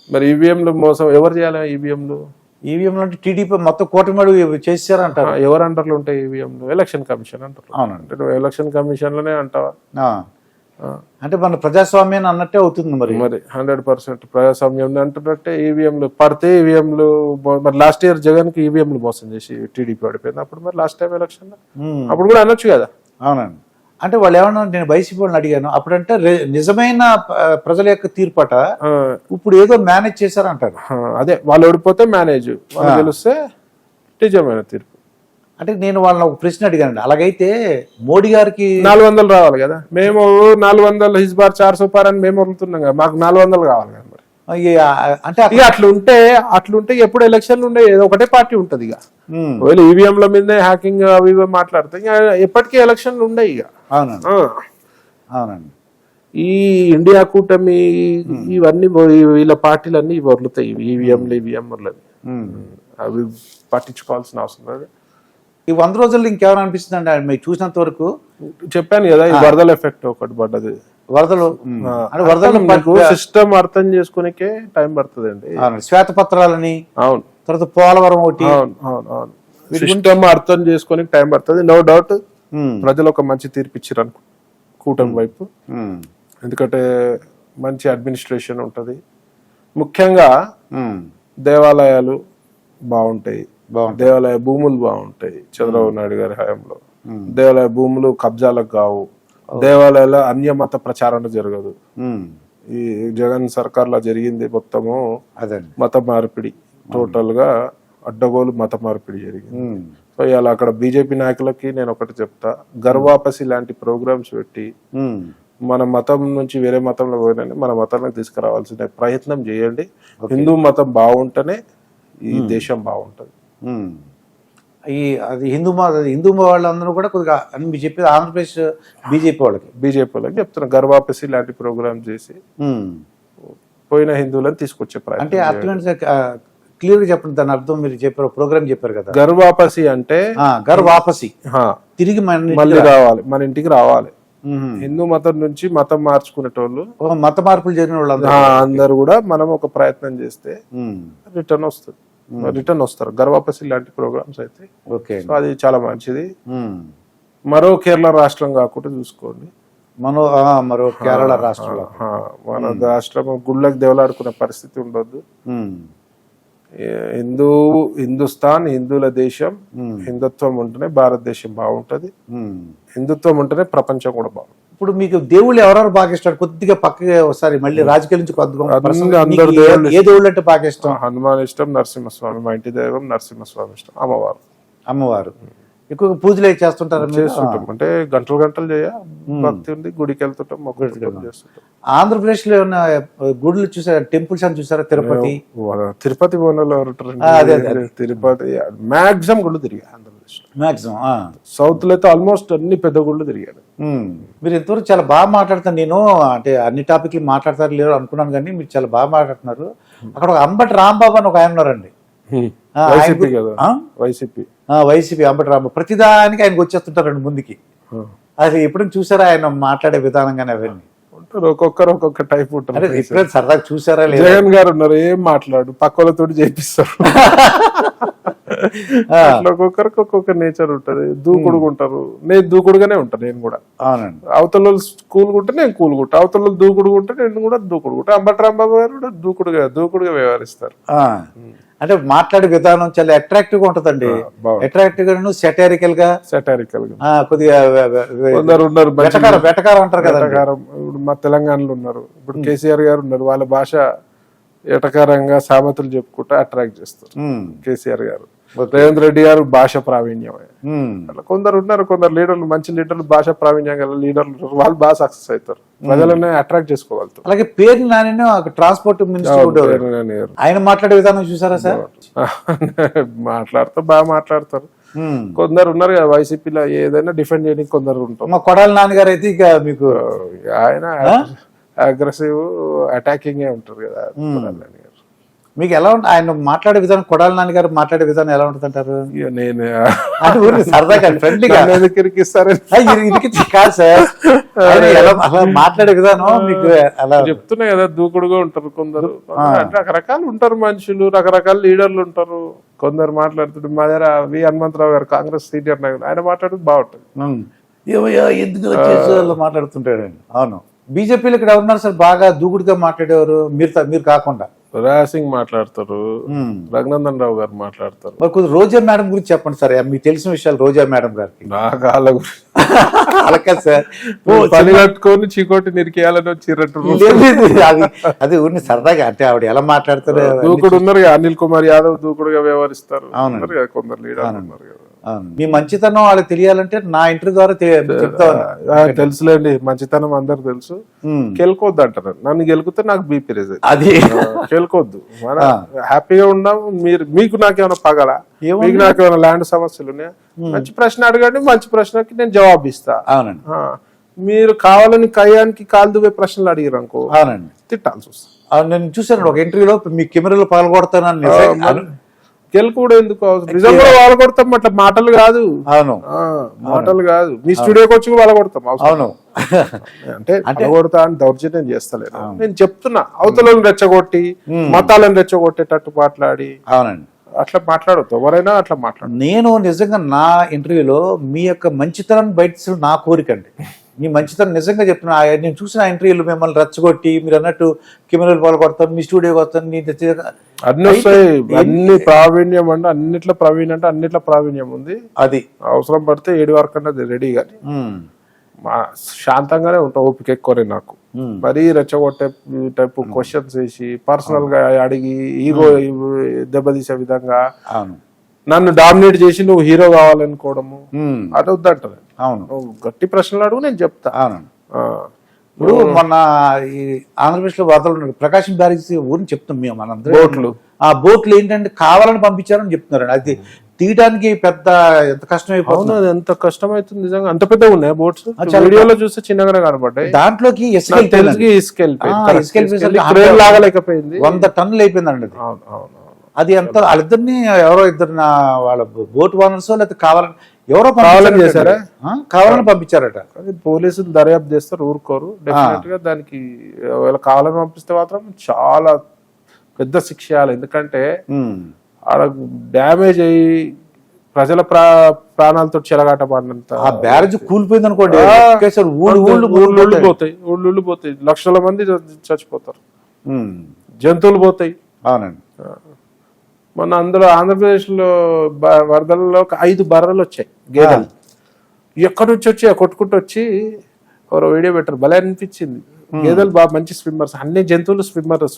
మరి ఈవీఎంలు మోసం ఎవరు చేయాలి? ఈవీఎంలు అంటే టీడీపీ మొత్తం కూటమి చేశారంటారు. ఎవరు అంటారు ఉంటాయి ఈవీఎంలు? ఎలక్షన్ కమిషన్ అంటారు. అవునండి. నువ్వు ఎలక్షన్ కమిషన్ లోనే అంటావా? అంటే మన ప్రజాస్వామ్యం అన్నట్టే అవుతుంది. మరి 100% ప్రజాస్వామ్యం అంటున్నట్టే ఈవీఎంలు పడితే ఈవీఎంలు. మరి లాస్ట్ ఇయర్ జగన్ కి ఈవీఎంలు మోసం చేసి టీడీపీ పడిపోయింది. అప్పుడు మరి లాస్ట్ టైం ఎలక్షన్ అప్పుడు కూడా అనొచ్చు కదా. అవునండి. అంటే వాళ్ళు ఏమన్నా, నేను వైసీపీ వాళ్ళని అడిగాను అప్పుడంటే నిజమైన ప్రజల యొక్క తీర్పట ఇప్పుడు ఏదో మేనేజ్ చేశారంటారు. అదే వాళ్ళు ఓడిపోతే మేనేజ్, వాళ్ళు గెలిస్తే నిజమైన తీర్పు. అంటే నేను వాళ్ళని ఒక ప్రశ్న అడిగానండి, అలాగైతే మోడీ గారికి 400 రావాలి కదా, మేము 400 హిస్ బార్ 400 పార్ అని మేము వదులుతున్నాం కదా, మాకు 400 కావాలి కదా. మరి అంటే అట్లుంటే ఎప్పుడు ఎలక్షన్లు ఉండే ఏదో ఒకటే పార్టీ ఉంటది. ఇక ఒకవేళ ఈవీఎంల మీదనే హ్యాకింగ్ అవి ఇవి మాట్లాడితే ఎప్పటికీ ఎలక్షన్లు ఉండవు ఇక. అవునండి. ఈ ఇండియా కూటమి ఇవన్నీ వీళ్ళ పార్టీలన్నీ వదులుతాయి ఈవీఎంలు అవి పట్టించుకోవాల్సిన అవసరం లేదు. ఈ 100 రోజుల్లో ఇంకెవరు అనిపిస్తుంది అండి మీరు చూసినంత వరకు? చెప్పాను కదా, ఈ వరదల ఎఫెక్ట్ ఒకటి పడ్డది. వరదలు సిస్టమ్ అర్థం చేసుకునే టైం పడుతుంది అండి. శ్వేతపత్రాలని, అవును, తర్వాత పోలవరం ఒకటి, అవును, సిస్టమ్ అర్థం చేసుకునే టైం పడుతుంది. నో డౌట్ ప్రజలు ఒక మంచి తీర్పు ఇచ్చారు అనుకో కూటమి వైపు. ఎందుకంటే మంచి అడ్మినిస్ట్రేషన్ ఉంటది, ముఖ్యంగా దేవాలయాలు బాగుంటాయి, దేవాలయ భూములు బాగుంటాయి. చంద్రబాబు నాయుడు గారి హయాంలో దేవాలయ భూములు కబ్జాలకు కావు, దేవాలయాల అన్యమత ప్రచారణ జరగదు. ఈ జగన్ సర్కార్లో జరిగింది మొత్తము అదండి. మత మార్పిడి, టోటల్ గా అడ్డగోలు మత మార్పిడి జరిగింది. సో ఇలా అక్కడ బీజేపీ నాయకులకి నేను ఒకటి చెప్తా, గర్వాపసి లాంటి ప్రోగ్రామ్స్ పెట్టి మన మతం నుంచి వేరే మతంలో పోయినా మన మతానికి తీసుకురావాల్సిన ప్రయత్నం చేయండి. హిందూ మతం బాగుంటేనే ఈ దేశం బాగుంటది. ఈ అది హిందూ వాళ్ళందరూ కూడా కొద్దిగా అని మీరు చెప్పేది ఆంధ్రప్రదేశ్ బీజేపీ వాళ్ళకి చెప్తున్నా, గర్వాపసి లాంటి ప్రోగ్రామ్ చేసి పోయిన హిందువులను తీసుకొచ్చే ప్రయత్నం. అంటే అర్థం క్లియర్ గా చెప్పండి దాని అర్థం. మీరు చెప్పారు ప్రోగ్రామ్ చెప్పారు కదా, గర్వాపసి అంటే గర్వాపసి తిరిగి మళ్ళీ రావాలి, మన ఇంటికి రావాలి. హిందూ మతం నుంచి మతం మార్చుకునేటోళ్ళు, మత మార్పులు జరిగిన వాళ్ళు అందరు కూడా మనం ఒక ప్రయత్నం చేస్తే రిటర్న్ వస్తారు. గర్వాపసి లాంటి ప్రోగ్రామ్స్ అయితే అది చాలా మంచిది. మరో కేరళ రాష్ట్రం కాకుండా చూసుకోండి, మరో కేరళ రాష్ట్రంలో మన రాష్ట్రం గుళ్ళకి దేవులాడుకునే పరిస్థితి ఉండొద్దు. హిందుస్థాన్ హిందువుల దేశం, హిందుత్వం ఉంటేనే భారతదేశం బాగుంటది, హిందుత్వం ఉంటేనే ప్రపంచం కూడా బాగుంటుంది. ఇప్పుడు మీకు దేవుళ్ళు ఎవరెవరు బాగా ఇష్టం? కొద్దిగా పక్కగా ఒకసారి మళ్ళీ రాజకీయాల నుంచి ఏ దేవుళ్ళు అంటే బాగా ఇష్టం? హనుమాన్ ఇష్టం, నరసింహస్వామి, మా ఇంటి దైవం నరసింహస్వామి ఇష్టం, అమ్మవారు ఎక్కువగా పూజలు చేస్తుంటారు? చేస్తుంటాం, అంటే గంటలు చేయ భక్తి ఉంది, గుడికి వెళ్తుంటాం, చేస్తుంటాం. ఆంధ్రప్రదేశ్ లో ఉన్న గుడులు చూసారా, టెంపుల్స్ అని చూసారా? తిరుపతి బోనాలు, తిరుపతి మాక్సిమం గుళ్ళు తిరిగా ఆంధ్రప్రదేశ్ మాక్సిమం. సౌత్ లో అయితే ఆల్మోస్ట్ అన్ని పెద్ద గుళ్ళు తిరిగాడు. మీరు ఇంతవరకు చాలా బాగా మాట్లాడుతాను. నేను అంటే అన్ని టాపిక్లు మాట్లాడతారు లేరు అనుకున్నాను, కానీ మీరు చాలా బాగా మాట్లాడుతున్నారు. అక్కడ ఒక అంబటి రాంబాబు అని ఒక ఆయన ఉన్నారండి, వైసీపీ అంబటి రాంబాబు. ప్రతిదానికి ఆయనకు వచ్చేస్తుంటారండి ముందుకి. అది ఎప్పుడైనా చూసారా ఆయన మాట్లాడే విధానం కానీ అవన్నీ? ఒక్కొక్కరు ఒక్కొక్క టైప్ ఉంటారు. ఎప్పుడైనా సరదాగా చూసారా? జగన్ గారు ఉన్నారు, ఏం మాట్లాడు, పక్కలతో చేపిస్తారు. ఒక్కొక్కరికి ఒక్కొక్క నేచర్ ఉంటది, దూకుడుగుంటారు. నేను దూకుడుగానే ఉంటాను, నేను కూడా. అవునండి. అవతల కూలుకుంటే నేను కూలుకుంటా, అవతల దూకుడుగుంటే నేను కూడా దూకుడుకుంటా. అంబటి రాంబాబు గారు కూడా దూకుడుగా వ్యవహరిస్తారు. అంటే మాట్లాడే విధానం చాలా అట్రాక్టివ్ గా ఉంటదండి. అట్రాక్టివ్ గా, సెటారికల్ గా కొద్దిగా వెటకారం అంటారు కదా. ఇప్పుడు మా తెలంగాణలో ఉన్నారు, ఇప్పుడు కేసీఆర్ గారు ఉన్నారు, వాళ్ళ భాష ఎటకారంగా సామెతలు చెప్పుకుంటా అట్రాక్ట్ చేస్తారు కేసీఆర్ గారు. రేవంత్ రెడ్డి గారు భాష ప్రావీణ్యం. అట్లా కొందరు ఉన్నారు, కొందరు లీడర్లు, మంచి లీడర్లు, భాష ప్రావీణ్యం గల లీడర్లు ఉన్నారు, వాళ్ళు బాగా సక్సెస్ అవుతారు, ప్రజలనే అట్రాక్ట్ చేసుకోగలుగుతారు. అలాగే పేరు నాని ట్రాన్స్పోర్ట్ మినిస్టర్, ఆయన మాట్లాడే విధానం చూసారా సార్? బాగా మాట్లాడతారు. కొందరు ఉన్నారు కదా వైసీపీలో, ఏదైనా డిఫెండ్ చేయడానికి కొందరు ఉంటారు. మా కొడాలి నాన్నగారు అయితే ఇక మీకు ఆయన అగ్రెసివ్ అటాకింగ్ ఉంటారు కదా. మీకు ఎలా ఉంటుంది ఆయన మాట్లాడే విధానం? కొడాలి నాని గారు మాట్లాడే విధానం ఎలా ఉంటుంది అంటారు? నేను సరదాగా ఫ్రెండ్లీగా కాదు సార్, అలా మాట్లాడే విధానం మీకు అలా చెప్తున్నా కదా. దూకుడుగా ఉంటారు కొందరు, రకరకాలు ఉంటారు మనుషులు, రకరకాల లీడర్లు ఉంటారు. కొందరు మాట్లాడుతుంటారు. మా దగ్గర వి హనుమంతరావు గారు, కాంగ్రెస్ సీనియర్ నాయకుడు, ఆయన మాట్లాడుతూ బాగుంటుంది. ఎందుకు మాట్లాడుతుంటాడండి. అవును. బీజేపీలో ఇక్కడ ఎవరున్నారు సార్ బాగా దూకుడుగా మాట్లాడేవారు మీరు కాకుండా? రాసింగ్ మాట్లాడతారు, రఘునందన్ రావు గారు మాట్లాడతారు. మరి కొద్దిగా రోజా మేడం గురించి చెప్పండి సార్, మీకు తెలిసిన విషయాలు రోజా మేడం గారికి. నాకు వాళ్ళ గురించి సార్ పని కట్టుకొని చీకోటి నిరికేయాలని వచ్చిరట్టు అది ఊరిని సరదాగా, అంటే ఆవిడ ఎలా మాట్లాడతారు? దూకుడు ఉన్నారు, అనిల్ కుమార్ యాదవ్ దూకుడుగా వ్యవహరిస్తారు. అవును, కొందరు లీడర్ ఉన్నారు కదా. మీ మంచితనం వాళ్ళకి తెలియాలంటే నా ఇంటర్వ్యూ ద్వారా చెప్తాను. తెలుసులేండి, మంచితనం అందరు తెలుసు. గెలుకోవద్దు అంటారు, నన్ను గెలుకుతే నాకు బీపీ రేజ్. అది గెలుకోవద్దు, మన హ్యాపీగా ఉన్నాం. మీకు నాకేమైనా పగల, మీకు నాకేమైనా ల్యాండ్ సమస్యలు ఉన్నాయా, మంచి ప్రశ్న అడగండి, మంచి ప్రశ్నకి నేను జవాబు ఇస్తా. అవునండి. మీరు కావాలని కయ్యానికి కాలు దువ్వే ప్రశ్నలు అడిగారు అనుకో, అవునండి, తిట్టాల్సి వస్తుంది. నేను చూసాను ఒక ఇంటర్వ్యూలో మీ కెమెరాలో పాల్గొడతానని. గెలుపుడు ఎందుకు అవసరం? నిజంగా వాళ్ళ కొడతాం, అట్లా మాటలు కాదు. అవును, మాటలు కాదు. మీ స్టూడియోకి వచ్చి వాళ్ళ కొడతాం. అవును, అంటే కొడతా అని దౌర్జన్యం చేస్తలేదు. నేను చెప్తున్నా, అవతలను రెచ్చగొట్టి మతాలను రెచ్చగొట్టేటట్టు మాట్లాడి. అవునండి, అట్లా మాట్లాడొద్దు, ఎవరైనా అట్లా మాట్లాడు. నేను నిజంగా నా ఇంటర్వ్యూలో మీ యొక్క మంచితనాన్ని బయట నా కోరిక అండి. మీ మంచితనం నిజంగా చెప్తున్నా. నేను చూసిన ఇంటర్వ్యూలు మిమ్మల్ని రెచ్చగొట్టి మీరు అన్నట్టు కెమెరాలు పాల్గొడతాను, మీ స్టూడియోకి వస్తాను, అన్ని వస్తాయి. అన్ని ప్రావీణ్యం అంటే అన్నిట్లో ప్రవీణ్ అంటే అన్నిట్లో ప్రావీణ్యం ఉంది. అది అవసరం పడితే 7 వరకు అన్నది రెడీ. కానీ శాంతంగానే ఉంటా, ఓపిక ఎక్కువనే నాకు. మరీ రెచ్చగొట్టే టైప్ క్వశ్చన్స్ వేసి పర్సనల్ గా అడిగి ఈగో దెబ్బతీసే విధంగా నన్ను డామినేట్ చేసి నువ్వు హీరో కావాలనుకోవడము అది వద్దంటారు. అవును, గట్టి ప్రశ్నలు అడుగు, నేను చెప్తా. ఇప్పుడు మొన్న ఈ ఆంధ్రప్రదేశ్ లో వార్తలు ఉన్నాయి, ప్రకాశం బ్యారేజ్ ఊరిని చెప్తాం మేము మనందరం. బోట్లు, ఆ బోట్లు ఏంటంటే కావాలని పంపించారని చెప్తున్నారు. అది తీయడానికి పెద్ద ఎంత కష్టం అయిపోతుంది. అది ఎంత కష్టం అవుతుంది నిజంగా. అంత పెద్దగా ఉన్నాయి బోట్స్, వీడియోలో చూస్తే చిన్నగానే కనబడ్డాయి. దాంట్లోకి లాగలేకపోయింది, 100 టన్నులు అయిపోయిందండి అది. అది ఎంత వాళ్ళిద్దరిని ఎవరో ఇద్దరు వాళ్ళ బోట్ ఓనర్స్ లేకపోతే కావాలని ఎవరో కావాలని చేశారా, కావాలని పంపించారట. పోలీసులు దర్యాప్తు చేస్తారు, ఊరుకోరు. డెఫినెట్ గా దానికి ఒకవేళ కావాలని పంపిస్తే మాత్రం చాలా పెద్ద శిక్ష ఇవ్వాలి. ఎందుకంటే ఆడ డ్యామేజ్ అయ్యి ప్రజల ప్రాణాలతో చెలగాట పడినంత. ఆ బ్యారేజ్ కూలిపోయింది అనుకోండి, ఊళ్ళు పోతాయి, లక్షల మంది చచ్చిపోతారు, జంతువులు పోతాయి. అవునండి. మొన్న అందులో ఆంధ్రప్రదేశ్ లో వరదల్లో 5 బర్రెలు వచ్చాయి, గేదెలు. ఎక్కడి నుంచి వచ్చి కొట్టుకుంటూ వచ్చి ఎవరో వీడియో పెట్టారు, భలే అనిపించింది. గేదెలు బాగా మంచి స్విమ్మర్స్, అన్ని జంతువులు స్విమ్మర్స్,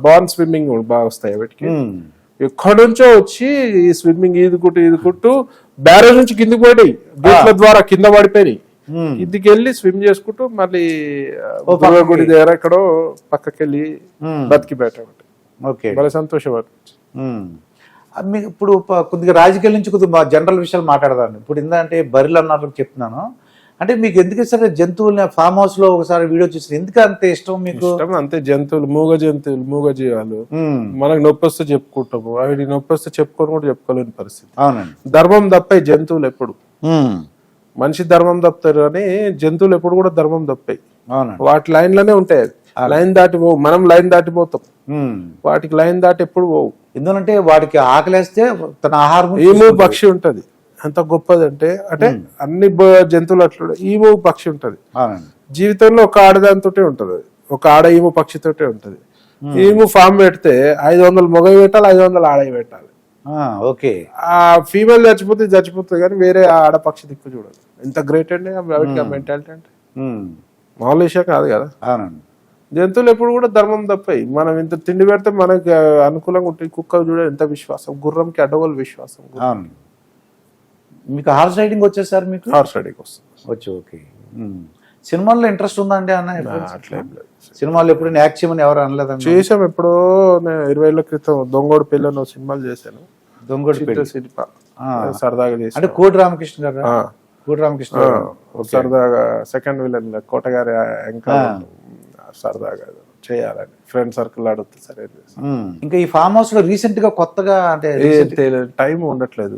బాన్ స్విమ్మింగ్ బాగా వస్తాయి వీటికి. ఎక్కడి నుంచో వచ్చి ఈ స్విమ్మింగ్ ఈదుకుంటూ బ్యారేజ్ నుంచి కిందికి పోయినాయి, గేట్ల ద్వారా కింద పడిపోయినాయి. కిందికి వెళ్ళి స్విమ్ చేసుకుంటూ మళ్ళీ గుడి దగ్గర ఎక్కడో పక్కకెళ్ళి బతికి పెట్టాడు. భలే సంతోషపడి. మీకు ఇప్పుడు కొద్దిగా రాజకీయాల నుంచి కొద్దిగా జనరల్ విషయాలు మాట్లాడదాను. ఇప్పుడు ఏంటంటే బర్రెలు అన్నారు చెప్తున్నాను, అంటే మీకు ఎందుకు సరే జంతువుల్ని ఫామ్ హౌస్ లో ఒకసారి వీడియో చూసి ఎందుకు అంత ఇష్టం మీకు? అంతే, జంతువులు, మూగ జీవాలు మనకు నొప్పి వస్తే చెప్పుకుంటాము, అవి నొప్పి వస్తే చెప్పుకొని కూడా చెప్పుకోలేని పరిస్థితి. అవునండి. ధర్మం తప్పాయి జంతువులు ఎప్పుడు, మనిషి ధర్మం తప్పుతారు కానీ జంతువులు ఎప్పుడు కూడా ధర్మం తప్పాయి. వాటి లైన్ లోనే ఉంటాయి, లైన్ దాటి పోవు, మనం లైన్ దాటిపోతాం, వాటికి లైన్ దాటి ఎప్పుడు పోవు. ఎందుకంటే వాటికి ఆకలేస్తే తన ఆహారం. ఈము పక్షి ఉంటది, ఎంత గొప్పది అంటే అన్ని జంతువులు అట్లా ఈము పక్షి ఉంటది. జీవితంలో ఒక ఆడదానితోటే ఉంటది, ఒక ఆడ ఈము పక్షితోటే ఉంటది. ఈము ఫామ్ పెడితే 500 మొగవి పెట్టాలి, 500 ఆడవి పెట్టాలి. ఓకే, ఆ ఫీమేల్ చచ్చిపోతుంది కానీ వేరే ఆడపక్షి దిక్కు చూడదు. ఎంత గ్రేట్ అండి మెంటాలిటీ అంటే, మామూలు విషయం కాదు కదా. జంతువులు ఎప్పుడు కూడా ధర్మం తప్పాయి. మనం ఇంత తిండి పెడితే మనకి అనుకూలంగా ఉంటుంది. కుక్క చూడ ఎంత విశ్వాసం, గుర్రంకి అడ్డగోలు విశ్వాసం. మీకు హార్స్ రైడింగ్ వచ్చేసారు? మీకు హార్స్ రైడింగ్ వచ్చు. ఓకే. సినిమాల్లో ఇంట్రెస్ట్ ఉందా అండి అన్న? సినిమాలు ఎప్పుడు యాక్ట్ చేయమని ఎవరు అనలేదండి? చేసాం ఎప్పుడో, నేను 20 ఏళ్ల క్రితం దొంగోడు పెళ్ళి సినిమాలు చేశాను. దొంగోడు సినిమా సరదాగా చేసి, అంటే కోటి రామకృష్ణ గారు, కోటి రామకృష్ణ సరదాగా సెకండ్ విలన్ కోటగారి ఇంకా సరదాగా చేయాలని ఫ్రెండ్ సర్కిల్ అడిగితే సరే. ఇంకా ఈ ఫామ్ హౌస్ లో రీసెంట్ గా కొత్తగా అంటే టైం ఉండట్లేదు,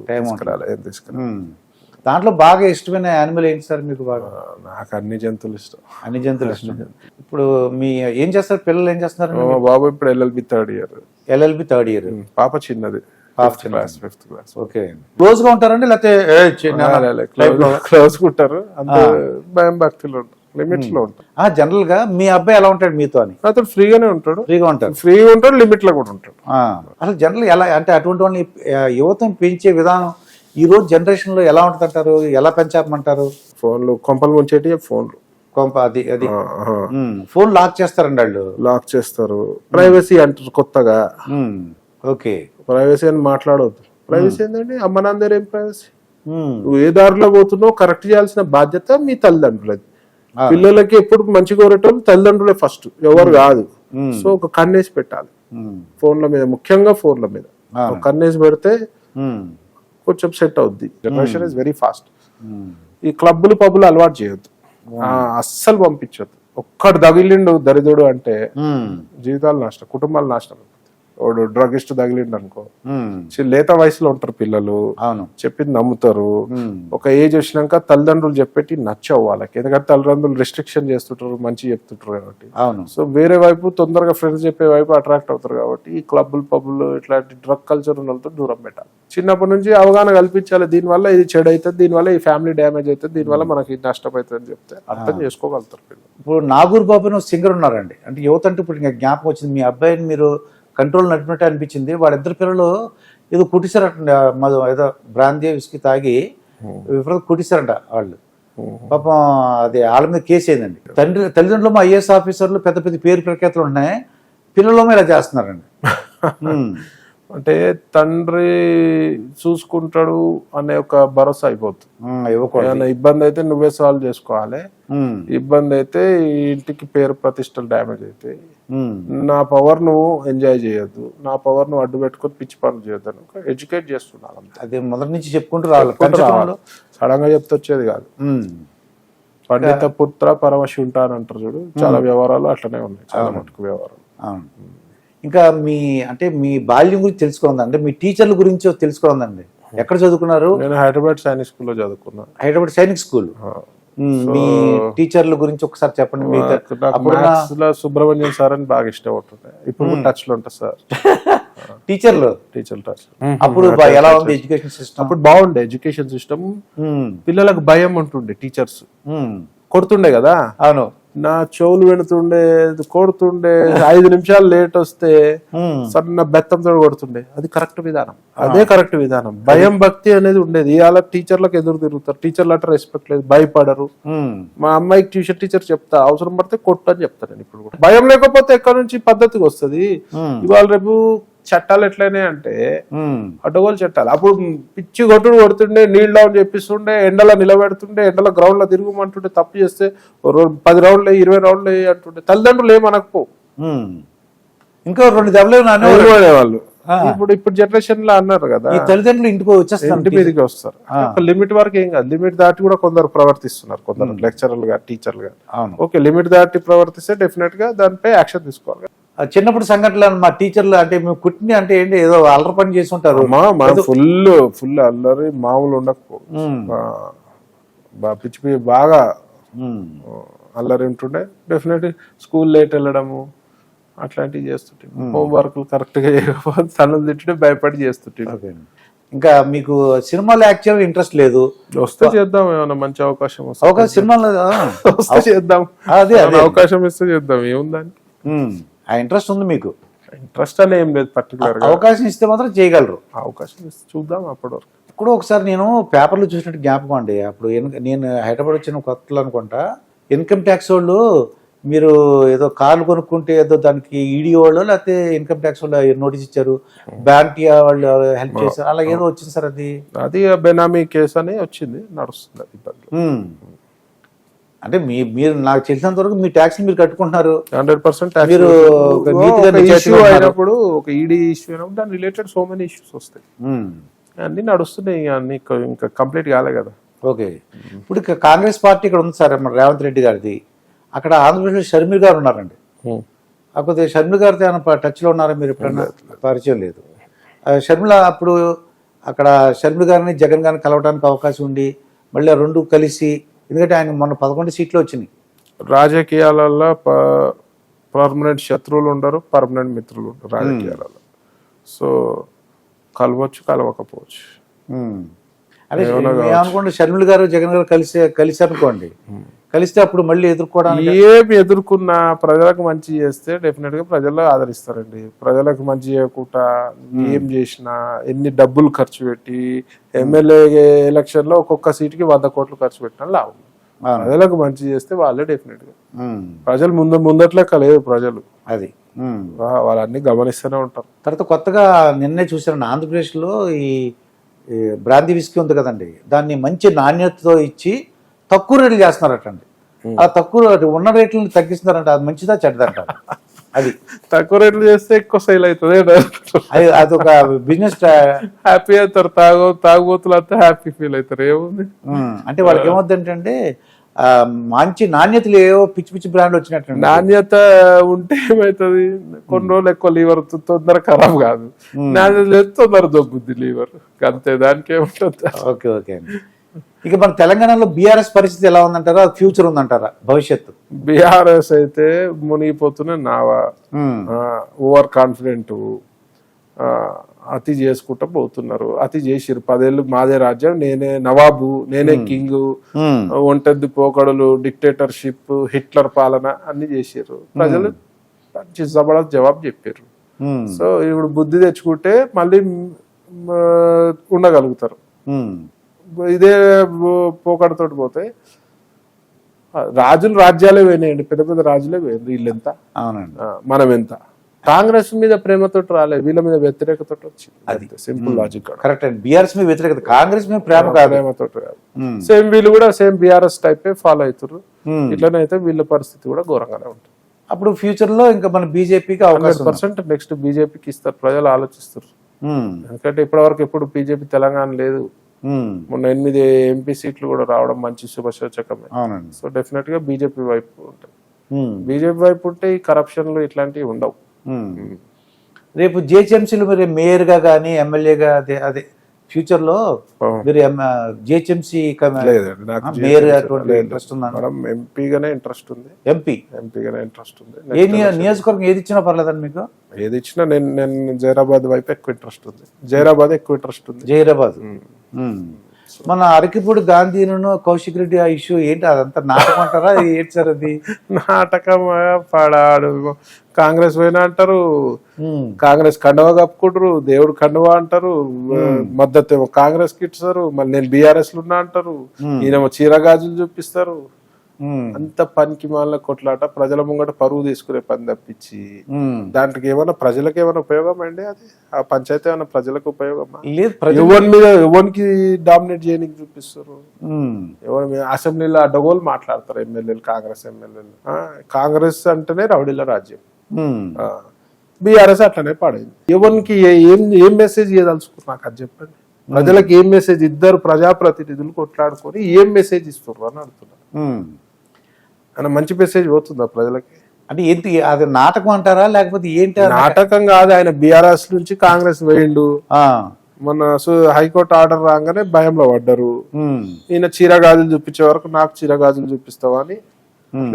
దాంట్లో బాగా ఇష్టమైన యానిమల్ ఏంటి సార్ మీకు? బాగా నాకు అన్ని జంతువులు ఇష్టం. అన్ని జంతువులు ఇష్టం. ఇప్పుడు మీ ఏం చేస్తారు పిల్లలు, ఏం చేస్తున్నారు? మా బాబు ఇప్పుడు LLB థర్డ్ ఇయర్. పాప చిన్నది, ఫిఫ్త్ క్లాస్. ఓకే. క్లోజ్ గా ఉంటారండి లేకపోతే క్లోజ్ ఉంటారు? అంత భయం భక్తులు ఉంటారు, లిమిట్స్ లో ఉంటారు. జనరల్ గా మీ అబ్బాయి ఎలా ఉంటాడు మీతో అని? అతను ఫ్రీగా ఉంటాడు, లిమిట్ లో కూడా ఉంటాడు. అసలు జనరల్ ఎలా అంటే అటువంటి వాళ్ళని యువతను పెంచే విధానం ఈ రోజు జనరేషన్ లో ఎలా ఉంటుంది అంటారు? ఎలా పెంచామంటారు? ఫోన్లు కొంపలు ముంచేటి ఫోన్లు, అది ఫోన్ లాక్ చేస్తారండి వాళ్ళు, లాక్ చేస్తారు. ప్రైవసీ అంటారు కొత్తగా. ఓకే, ప్రైవసీ అని మాట్లాడవద్దు. ప్రైవసీ ఏంటంటే అమ్మ నాన్న దగ్గర ఏం ప్రైవసీ? నువ్వు ఏ దారిలో పోతున్నావు కరెక్ట్ చేయాల్సిన బాధ్యత మీ తల్లిదండ్రులది. పిల్లలకి ఎప్పుడు మంచి కోరటం తల్లిదండ్రులే ఫస్ట్, ఎవరు కాదు. సో ఒక కన్నేసి పెట్టాలి ఫోన్ల మీద, ముఖ్యంగా ఫోన్ల మీద ఒక కన్నేసి పెడితే కొంచెం సెట్ అవుద్ది. Generation is very fast. ఈ క్లబ్బులు పబ్బులు అలవాటు చేయొద్దు, అస్సలు పంపించొద్దు. ఒక్కడు తగిలిండు దరిద్రుడు అంటే జీవితాలు నాశనం, కుటుంబాలు నాశనం. వాడు డ్రగిస్ట్ తగిలిండు అనుకో, లేత వయసులో ఉంటారు పిల్లలు, చెప్పింది నమ్ముతారు. ఒక ఏజ్ వచ్చినాక తల్లిదండ్రులు చెప్పేటి నచ్చవు వాళ్ళకి, ఎందుకంటే తల్లిదండ్రులు రెస్ట్రిక్షన్ చేస్తుంటారు, మంచి చెప్తుంటారు కాబట్టి. సో వేరే వైపు తొందరగా ఫ్రెండ్స్ చెప్పే వైపు అట్రాక్ట్ అవుతారు కాబట్టి ఈ క్లబ్బులు పబ్బులు ఇట్లాంటి డ్రగ్ కల్చర్ ఉన్నతో దూరం పెట్టాలి. చిన్నప్పటి నుంచి అవగాహన కల్పించాలి, దీనివల్ల ఇది చెడు అవుతుంది, దీనివల్ల ఈ ఫ్యామిలీ డ్యామేజ్ అవుతుంది, దీనివల్ల మనకి నష్టం అవుతుంది అని చెప్తే అర్థం చేసుకోగలుగుతారు పిల్లలు. ఇప్పుడు నాగూర్ బాబు సింగర్ ఉన్నారండి, అంటే యువత అంటే ఇప్పుడు ఇంకా జ్ఞాపకం వచ్చింది, మీ అబ్బాయిని మీరు కంట్రోల్ నడిపినట్టు అనిపించింది. వాళ్ళిద్దరు పిల్లలు ఏదో కుట్టిసారట, ఏదో బ్రాందీ విస్కీ తాగి విపరీతం కుట్టిసారంట వాళ్ళు. పాపం అది వాళ్ళ మీద కేసు అయిందండి. తల్లిదండ్రులు ఐఏఎస్ ఆఫీసర్లు పెద్ద పెద్ద పేరు ప్రఖ్యాతులు ఉన్నాయి, పిల్లలేమో ఇలా చేస్తున్నారండి. అంటే తండ్రి చూసుకుంటాడు అనే ఒక భరోసా అయిపోతుంది. ఏమైనా ఇబ్బంది అయితే నువ్వే సాల్వ్ చేసుకోవాలి, ఇబ్బంది అయితే ఈ ఇంటికి పేరు ప్రతిష్టలు డ్యామేజ్ అయితే నా పవర్ నువ్వు ఎంజాయ్ చేయొద్దు, నా పవర్ నువ్వు అడ్డు పెట్టుకొని పిచ్చి పనులు చేయొద్దు అని ఎడ్యుకేట్ చేస్తున్నాను. అది మొదటి నుంచి చెప్పుకుంటూ రావాలి, సడన్ గా చెప్తే వచ్చేది కాదు. పండిత పుత్ర పరమశి ఉంటా అని అంటారు చూడు, చాలా వ్యవహారాలు అట్లనే ఉన్నాయి, చాలా మటుకు వ్యవహారాలు. ఇంకా మీ బాల్యం గురించి తెలుసుకోండి, మీ టీచర్ల గురించి తెలుసుకోండి. ఎక్కడ చదువుకున్నారు? నేను హైదరాబాద్ సైనిక్ స్కూల్లో చదువుకున్నాను. హైదరాబాద్ సైనిక్ స్కూల్. మీ టీచర్ల గురించి ఒకసారి చెప్పండి. సుబ్రహ్మణ్యం సార్ అని బాగా ఇష్టపడుతుండే, ఇప్పుడు టచ్ లో ఉంటా సార్. Teacher touch. అప్పుడు ఎలా ఉంది ఎడ్యుకేషన్ సిస్టమ్? అప్పుడు బాగుండే ఎడ్యుకేషన్ సిస్టమ్. పిల్లలకు భయం ఉంటుండే, టీచర్స్ కొడుతుండే కదా. అవును, నా చెవులు వెళుతుండే, కొడుతుండే, 5 నిమిషాలు లేట్ వస్తే సన్న బెత్తంతో కొడుతుండే. అది కరెక్ట్ విధానం, అదే కరెక్ట్ విధానం. భయం భక్తి అనేది ఉండేది. ఇవాళ టీచర్లకు ఎదురు తిరుగుతారు, టీచర్లు అంటే రెస్పెక్ట్ లేదు, భయపడరు. మా అమ్మాయికి ట్యూషన్ టీచర్ చెప్తా, అవసరం పడితే కొట్టు అని చెప్తాను నేను ఇప్పుడు కూడా. భయం లేకపోతే ఎక్కడి నుంచి పద్ధతికి వస్తుంది. ఇవాళ రేపు చట్టాలు ఎట్లయినా అంటే అడ్డగోలు చట్టాలు. అప్పుడు పిచ్చి కొడుతుండే, నీళ్ళు డౌన్ చెప్పిస్తుండే, ఎండలో నిలబెడుతుండే, ఎండలో గ్రౌండ్ లో తిరుగుమంటుండే, తప్పు చేస్తే 10 రౌండ్లు 20 రౌండ్లు అంటుండే. తల్లిదండ్రులు ఏమనకపో, ఇంకా 2 దెబ్బలు వాళ్ళు. ఇప్పుడు జనరేషన్ లో అన్నారు కదా, తల్లిదండ్రులు ఇంటికి వచ్చేస్తారు, ఇంటి మీదకి వస్తారు. లిమిట్ వరకు ఏం కాదు, లిమిట్ దాటి కూడా కొందరు ప్రవర్తిస్తున్నారు, కొందరు లెక్చరర్లు గా, టీచర్లు గా. ఓకే, లిమిట్ దాటి ప్రవర్తిస్తే డెఫినెట్ గా దానిపై యాక్షన్ తీసుకోవాలి. చిన్నప్పుడు సంఘటనలు మా టీచర్లు అంటే మేము కుట్టిని అంటే ఏంటి, ఏదో అల్లరి పని చేసి ఉంటారు. ఫుల్ అల్లరి మామూలు ఉండకపో, పిచ్చి బాగా అల్లరి ఉంటుండే. డెఫినెట్లీ స్కూల్ లేట్ వెళ్ళడము అట్లాంటివి చేస్తుంటే, హోంవర్క్ కరెక్ట్ గా చేయకపోతే తనలు తిట్టుంటే భయపడి చేస్తుంటే. ఇంకా మీకు సినిమాలో యాక్చువల్ ఇంట్రెస్ట్ లేదు, వస్తే చేద్దాం, ఏమైనా మంచి అవకాశం వస్తే సినిమాలో చేద్దాం, అదే అవకాశం ఇస్తే చేద్దాం, ఏముందని. ఆ ఇంట్రెస్ట్ ఉంది మీకు? ఇంట్రెస్ట్ అని ఏం లేదు పర్టికులర్. అవకాశం ఇస్తే మాత్రం చేయగలరు. అవకాశం ఇస్తే చూద్దాం. అప్పటి వరకు ఇప్పుడు ఒకసారి నేను పేపర్లో చూసినట్టు జ్ఞాపకం అండి, అప్పుడు నేను హైదరాబాద్ వచ్చిన కొత్తలో అనుకుంటా, ఇన్కమ్ ట్యాక్స్ వాళ్ళు మీరు ఏదో కార్లు కొనుక్కుంటే ఏదో దానికి ఈడీ వాళ్ళు లేకపోతే ఇన్కమ్ ట్యాక్స్ వాళ్ళు నోటీస్ ఇచ్చారు, బ్యాంకియా వాళ్ళు హెల్ప్ చేశారు, అలా ఏదో వచ్చింది సార్. అది బెనామీ కేసు అని వచ్చింది, నడుస్తుంది. అంటే మీరు నాకు తెలిసినంత వరకు మీ ట్యాక్స్ మీరు కట్టుకుంటున్నారు 100%. మీరు ఇష్యూ అయినప్పుడు, ఒక ఈడీ ఇష్యూ అయినప్పుడు దాని రిలేటెడ్ సో మెనీ ఇష్యూస్ వస్తాయి, అన్ని నడుస్తున్నాయి. అన్ని ఇంకా కంప్లీట్ కాలే కదా. ఓకే, ఇప్పుడు కాంగ్రెస్ పార్టీ ఇక్కడ ఉంది సార్, మన రేవంత్ రెడ్డి గారిది. అక్కడ ఆంధ్రప్రదేశ్ షర్మిల గారు ఉన్నారండి. కాకపోతే షర్మిల గారితో ఏమైనా టచ్ లో ఉన్నారా మీరు? ఎప్పుడైనా పరిచయం లేదు. షర్మిల అప్పుడు అక్కడ షర్మిల గారిని జగన్ గారిని కలవడానికి అవకాశం ఉండి మళ్ళీ 2 కలిసి, ఎందుకంటే ఆయన మొన్న 11 సీట్లు వచ్చినాయి. రాజకీయాలలో పర్మనెంట్ శత్రువులు ఉండరు, పర్మనెంట్ మిత్రులు ఉండరు రాజకీయాలలో. సో కలవచ్చు, కలవకపోవచ్చు. అదే ఏమనుకోండి, షర్మిల గారు జగన్ గారు కలిసి అనుకోండి, కలిస్తే అప్పుడు మళ్ళీ ఎదుర్కోవడానికి ఏమి ఎదుర్కొన్నా ప్రజలకు మంచి చేస్తే డెఫినెట్ గా ప్రజలు ఆదరిస్తారండి. ప్రజలకు మంచి చేయకుండా ఏం చేసినా, ఎన్ని డబ్బులు ఖర్చు పెట్టి, ఎమ్మెల్యే ఎలక్షన్ లో ఒక్కొక్క సీటుకి 100 కోట్లు ఖర్చు పెట్టినా లాభం. ప్రజలకు మంచి చేస్తే వాళ్ళే డెఫినెట్ గా, ప్రజలు ముందట్లే లేదు ప్రజలు, అది వాళ్ళన్ని గమనిస్తూనే ఉంటారు. తర్వాత కొత్తగా నిన్నే చూసాను, ఆంధ్రప్రదేశ్ లో ఈ బ్రాందీ విస్కీ ఉంది కదండి, దాన్ని మంచి నాణ్యతతో ఇచ్చి తక్కువ రేట్లు చేస్తున్నారటండి. ఆ తక్కువ ఉన్న రేట్లను తగ్గిస్తున్నారంట, అది మంచిదా చెడ్డదంట? అది తక్కువ రేట్లు చేస్తే ఎక్కువ సేల్ అవుతుంది, అది ఒక బిజినెస్. హ్యాపీ అవుతారు, తాగుబోతులు అంతా హ్యాపీ ఫీల్ అవుతారు. ఏముంది అంటే వాళ్ళకి ఏమవుతుందంటే మంచి నాణ్యతలు ఏవో పిచ్చి పిచ్చి బ్రాండ్లు వచ్చినట్టు. నాణ్యత ఉంటే ఏమవుతుంది, కొన్ని రోజులు ఎక్కువ లీవర్ తొందర ఖరాబ్ కాదు, నాణ్యత లేదు తొందర దొబ్బుద్ది లీవర్, అంతే, దానికి ఏముంటుంది. ఓకే ఓకే అండి. ఇక మన తెలంగాణలో బీఆర్ఎస్ పరిస్థితి ఎలా ఉందంటారా, ఫ్యూచర్ ఉందంటారా, భవిష్యత్తు? బీఆర్ఎస్ అయితే మునిగిపోతున్న నావా, ఓవర్ కాన్ఫిడెంట్, అతి చేసుకుంటా పోతున్నారు. అతి చేసిరు, 10 ఏళ్ళు మాదే రాజ్యం, నేనే నవాబు, నేనే కింగ్, ఒంటెద్దు పోకడలు, డిక్టేటర్షిప్, హిట్లర్ పాలన అన్ని చేసారు. ప్రజలు జబర్దస్త్ జవాబు చెప్పారు. సో ఇప్పుడు బుద్ధి తెచ్చుకుంటే మళ్ళీ ఉండగలుగుతారు. ఇదే పోకడతోటి పోతే రాజులు రాజ్యాలే పోయినాయండి, పెద్ద పెద్ద రాజులే పోయింది. వీళ్ళెంత, అవునండి, మనం ఎంత. కాంగ్రెస్ మీద ప్రేమతో రాలేదు, వీళ్ళ మీద వ్యతిరేకతో వచ్చింది. అది సింపుల్ లాజిక్. కరెక్ట్ అండి. బీఆర్ఎస్ మీద వ్యతిరేకత, కాంగ్రెస్ మీద ప్రేమతో కాదు. సేమ్ వీళ్ళు కూడా సేమ్ బీఆర్ఎస్ టైపే ఫాలో అవుతారు. ఇట్లనే అయితే వీళ్ళ పరిస్థితి కూడా ఘోరంగానే ఉంటుంది. అప్పుడు ఫ్యూచర్ లో ఇంకా మన బీజేపీకి అవకాశం 100% నెక్స్ట్ బీజేపీకి ఇస్తారు, ప్రజలు ఆలోచిస్తారు. ఎందుకంటే ఇప్పటివరకు ఎప్పుడు బీజేపీ తెలంగాణ లేదు. మొన్న 8 ఎంపీ సీట్లు కూడా రావడం మంచి శుభసూచకమే. సో డెఫినెట్ గా బీజేపీ వైపు ఉంటుంది. బీజేపీ వైపు ఉంటే ఈ కరప్షన్లు ఇట్లాంటివి ఉండవు. రేపు జిహెచ్ఎంసీలు మీరు మేయర్ గా కానీ ఎమ్మెల్యేగా అదే ఫ్యూచర్ లో మీరు జిహెచ్ఎంసీ మేయర్ ఇంట్రెస్ట్ ఉందా? ఎంపీగానే ఇంట్రెస్ట్ ఉంది. ఎంపీగానే ఇంట్రెస్ట్ ఉంది. ఏ నియోజకవర్గం ఏది ఇచ్చినా పర్లేదండి మీకు? ఏది ఇచ్చినా నేను జైరాబాద్ వైపు ఎక్కువ ఇంట్రెస్ట్ ఉంది. ఎక్కువ ఇంట్రెస్ట్ ఉంది. జైరాబాద్. మన అరకిపూడి గాంధీను కౌశిక్ రెడ్డి ఆ ఇష్యూ ఏంటి, అదంతా నాటకం అంటారా ఏంటి సార్? అది నాటకం పడాడు. కాంగ్రెస్ పోయినా అంటారు, కాంగ్రెస్ కండవా కప్పుకుంటారు, దేవుడు కండవా అంటారు, మద్దతు ఏమో కాంగ్రెస్ కి ఇస్తారు. మళ్ళీ నేను బీఆర్ఎస్ లో ఉన్నా అంటారు, ఈయనేమో చీరగాజులు చూపిస్తారు. అంత పనికి మాల కొట్లాట, ప్రజల ముంగట పరువు తీసుకునే పని తప్పించి దాంట్లోకి ఏమైనా ప్రజలకు ఏమైనా ఉపయోగం అండి? అది ఆ పంచాయతీ ఏమైనా ప్రజలకు ఉపయోగమా? ఎవరి మీద ఎవరికి డామినేట్ చేయడానికి చూపిస్తారు. ఎవరి మీద అసెంబ్లీలో అడ్డగోలు మాట్లాడతారు ఎమ్మెల్యేలు, కాంగ్రెస్ ఎమ్మెల్యేలు. కాంగ్రెస్ అంటేనే రౌడీల రాజ్యం, బీఆర్ఎస్ అట్లనే పడైంది. ఎవరికి ఏం మెసేజ్ ఇవ్వదలుచుకున్నారు నాకు అది చెప్పండి. ప్రజలకు ఏం మెసేజ్, ఇద్దరు ప్రజాప్రతినిధులు కొట్లాడుకొని ఏం మెసేజ్ ఇస్తున్నారు అని అడుగుతున్నారు. అని మంచి మెసేజ్ పోతుందా ప్రజలకి? అంటే ఏంటి అది, నాటకం అంటారా లేకపోతే ఏంటి? నాటకం కాదు. ఆయన బీఆర్ఎస్ నుంచి కాంగ్రెస్ వేయండు, మొన్న హైకోర్టు ఆర్డర్ రాగానే భయంలో పడ్డారు. ఈయన చీరగాజులు చూపించే వరకు నాకు చీరగాజులు చూపిస్తావా అని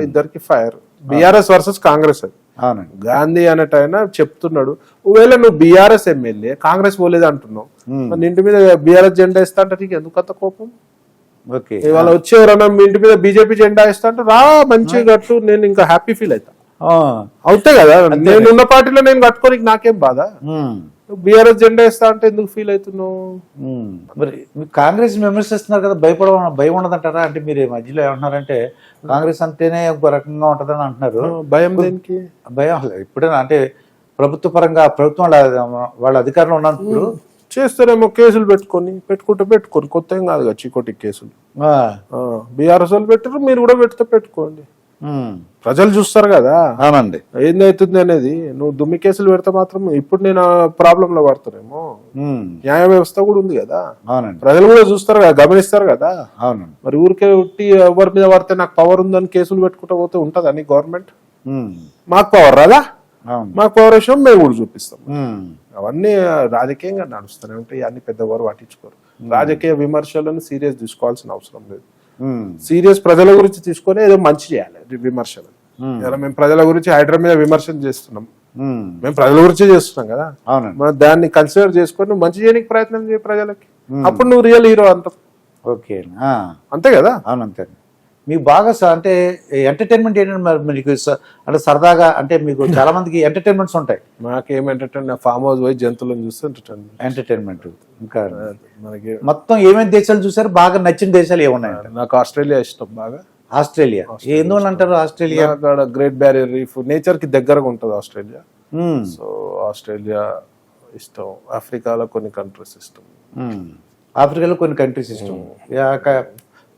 ఇద్దరికి ఫైర్. బీఆర్ఎస్ వర్సెస్ కాంగ్రెస్ అది. గాంధీ అన్నట్టు చెప్తున్నాడు. ఒకవేళ నువ్వు బీఆర్ఎస్ ఎమ్మెల్యే కాంగ్రెస్ పోలేదు అంటున్నావు, మన ఇంటి మీద బీఆర్ఎస్ జెండా ఇస్తా అంటే నీకు ఎందుకు అంత కోపం? ఇవాళ వచ్చే ఎవరన్నా మీ ఇంటి మీద బీజేపీ జెండా ఇస్తా అంటే రా, మంచిగా కట్టు, నేను ఇంకా హ్యాపీ ఫీల్ అవుతా. అవుతాయి కదా, నేను ఉన్న పార్టీలో నేను కట్టుకోనికి నాకేం బాధ. బీఆర్ఎస్ జెండా ఇస్తా అంటే ఎందుకు ఫీల్ అవుతున్నావు? మరి కాంగ్రెస్ విమర్శిస్తున్నారు కదా, భయం ఉండదంటారా? అంటే మీరు మధ్యలో ఏమంటున్నారంటే కాంగ్రెస్ అంటేనే ఒక రకంగా ఉంటదని అంటున్నారు. భయం దేనికి? భయం ఇప్పుడేనా అంటే ప్రభుత్వ పరంగా ప్రభుత్వం వాళ్ళ అధికారంలో ఉన్నప్పుడు చేస్తారేమో, కేసులు పెట్టుకొని కొత్త ఏం కాదు కదా చీకోటి కేసులు. బీఆర్ఎస్ వాళ్ళు పెట్టారు, మీరు కూడా పెట్టుకోండి. ప్రజలు చూస్తారు కదా. అవునండి, ఏందవుతుంది అనేది. నువ్వు దుమ్మి కేసులు పెడితే మాత్రం ఇప్పుడు నేను ప్రాబ్లం లో పడతానేమో. న్యాయ వ్యవస్థ కూడా ఉంది కదా, ప్రజలు కూడా చూస్తారు కదా, గమనిస్తారు కదా. అవునండి, మరి ఊరికే ఉట్టి ఎవరి మీద పడితే నాకు పవర్ ఉందని కేసులు పెట్టుకుంటా పోతే ఉంటదని గవర్నమెంట్? మాకు పవర్ రాదా? మాకు పవర్ విషయం మేము కూడా చూపిస్తాం. అవన్నీ రాజకీయంగా నడుస్తూనే ఉంటాయి, అన్ని పెద్దవారు పట్టించుకోరు. రాజకీయ విమర్శలను సీరియస్ తీసుకోవాల్సిన అవసరం లేదు. సీరియస్ ప్రజల గురించి తీసుకొని ఏదో మంచి చేయాలి విమర్శలు. ఇలా మేము ప్రజల గురించి హైడ్రా మీద విమర్శన చేస్తున్నాం, మేము ప్రజల గురించే చేస్తున్నాం కదా, మనం దాన్ని కన్సిడర్ చేసుకొని మంచి చేయడానికి ప్రయత్నం చేయ ప్రజలకి. అప్పుడు నువ్వు రియల్ హీరో అంటావు. ఓకే, అంతే కదా. అవునంతే. మీకు బాగా అంటే ఎంటర్టైన్మెంట్ ఏంటంటే మీకు అంటే సరదాగా, అంటే మీకు చాలా మందికి ఎంటర్టైన్మెంట్స్ ఉంటాయి. మాకేం ఎంటర్టైన్మెంట్, ఫామ్ హౌస్ పోయి జంతువులను చూస్తే ఎంటర్టైన్మెంట్. ఇంకా మనకి మొత్తం ఏమేమి దేశాలు చూసారు? బాగా నచ్చిన దేశాలు ఏమున్నాయి? నాకు ఆస్ట్రేలియా ఇష్టం బాగా. ఆస్ట్రేలియా ఎందువల్ల అంటారు? Australia great barrier reef, nature కి దగ్గరగా ఉంటుంది ఆస్ట్రేలియా. సో ఆస్ట్రేలియా ఇష్టం. ఆఫ్రికాలో కొన్ని కంట్రీస్ ఇష్టం. ఆఫ్రికాలో కొన్ని కంట్రీస్ ఇష్టం.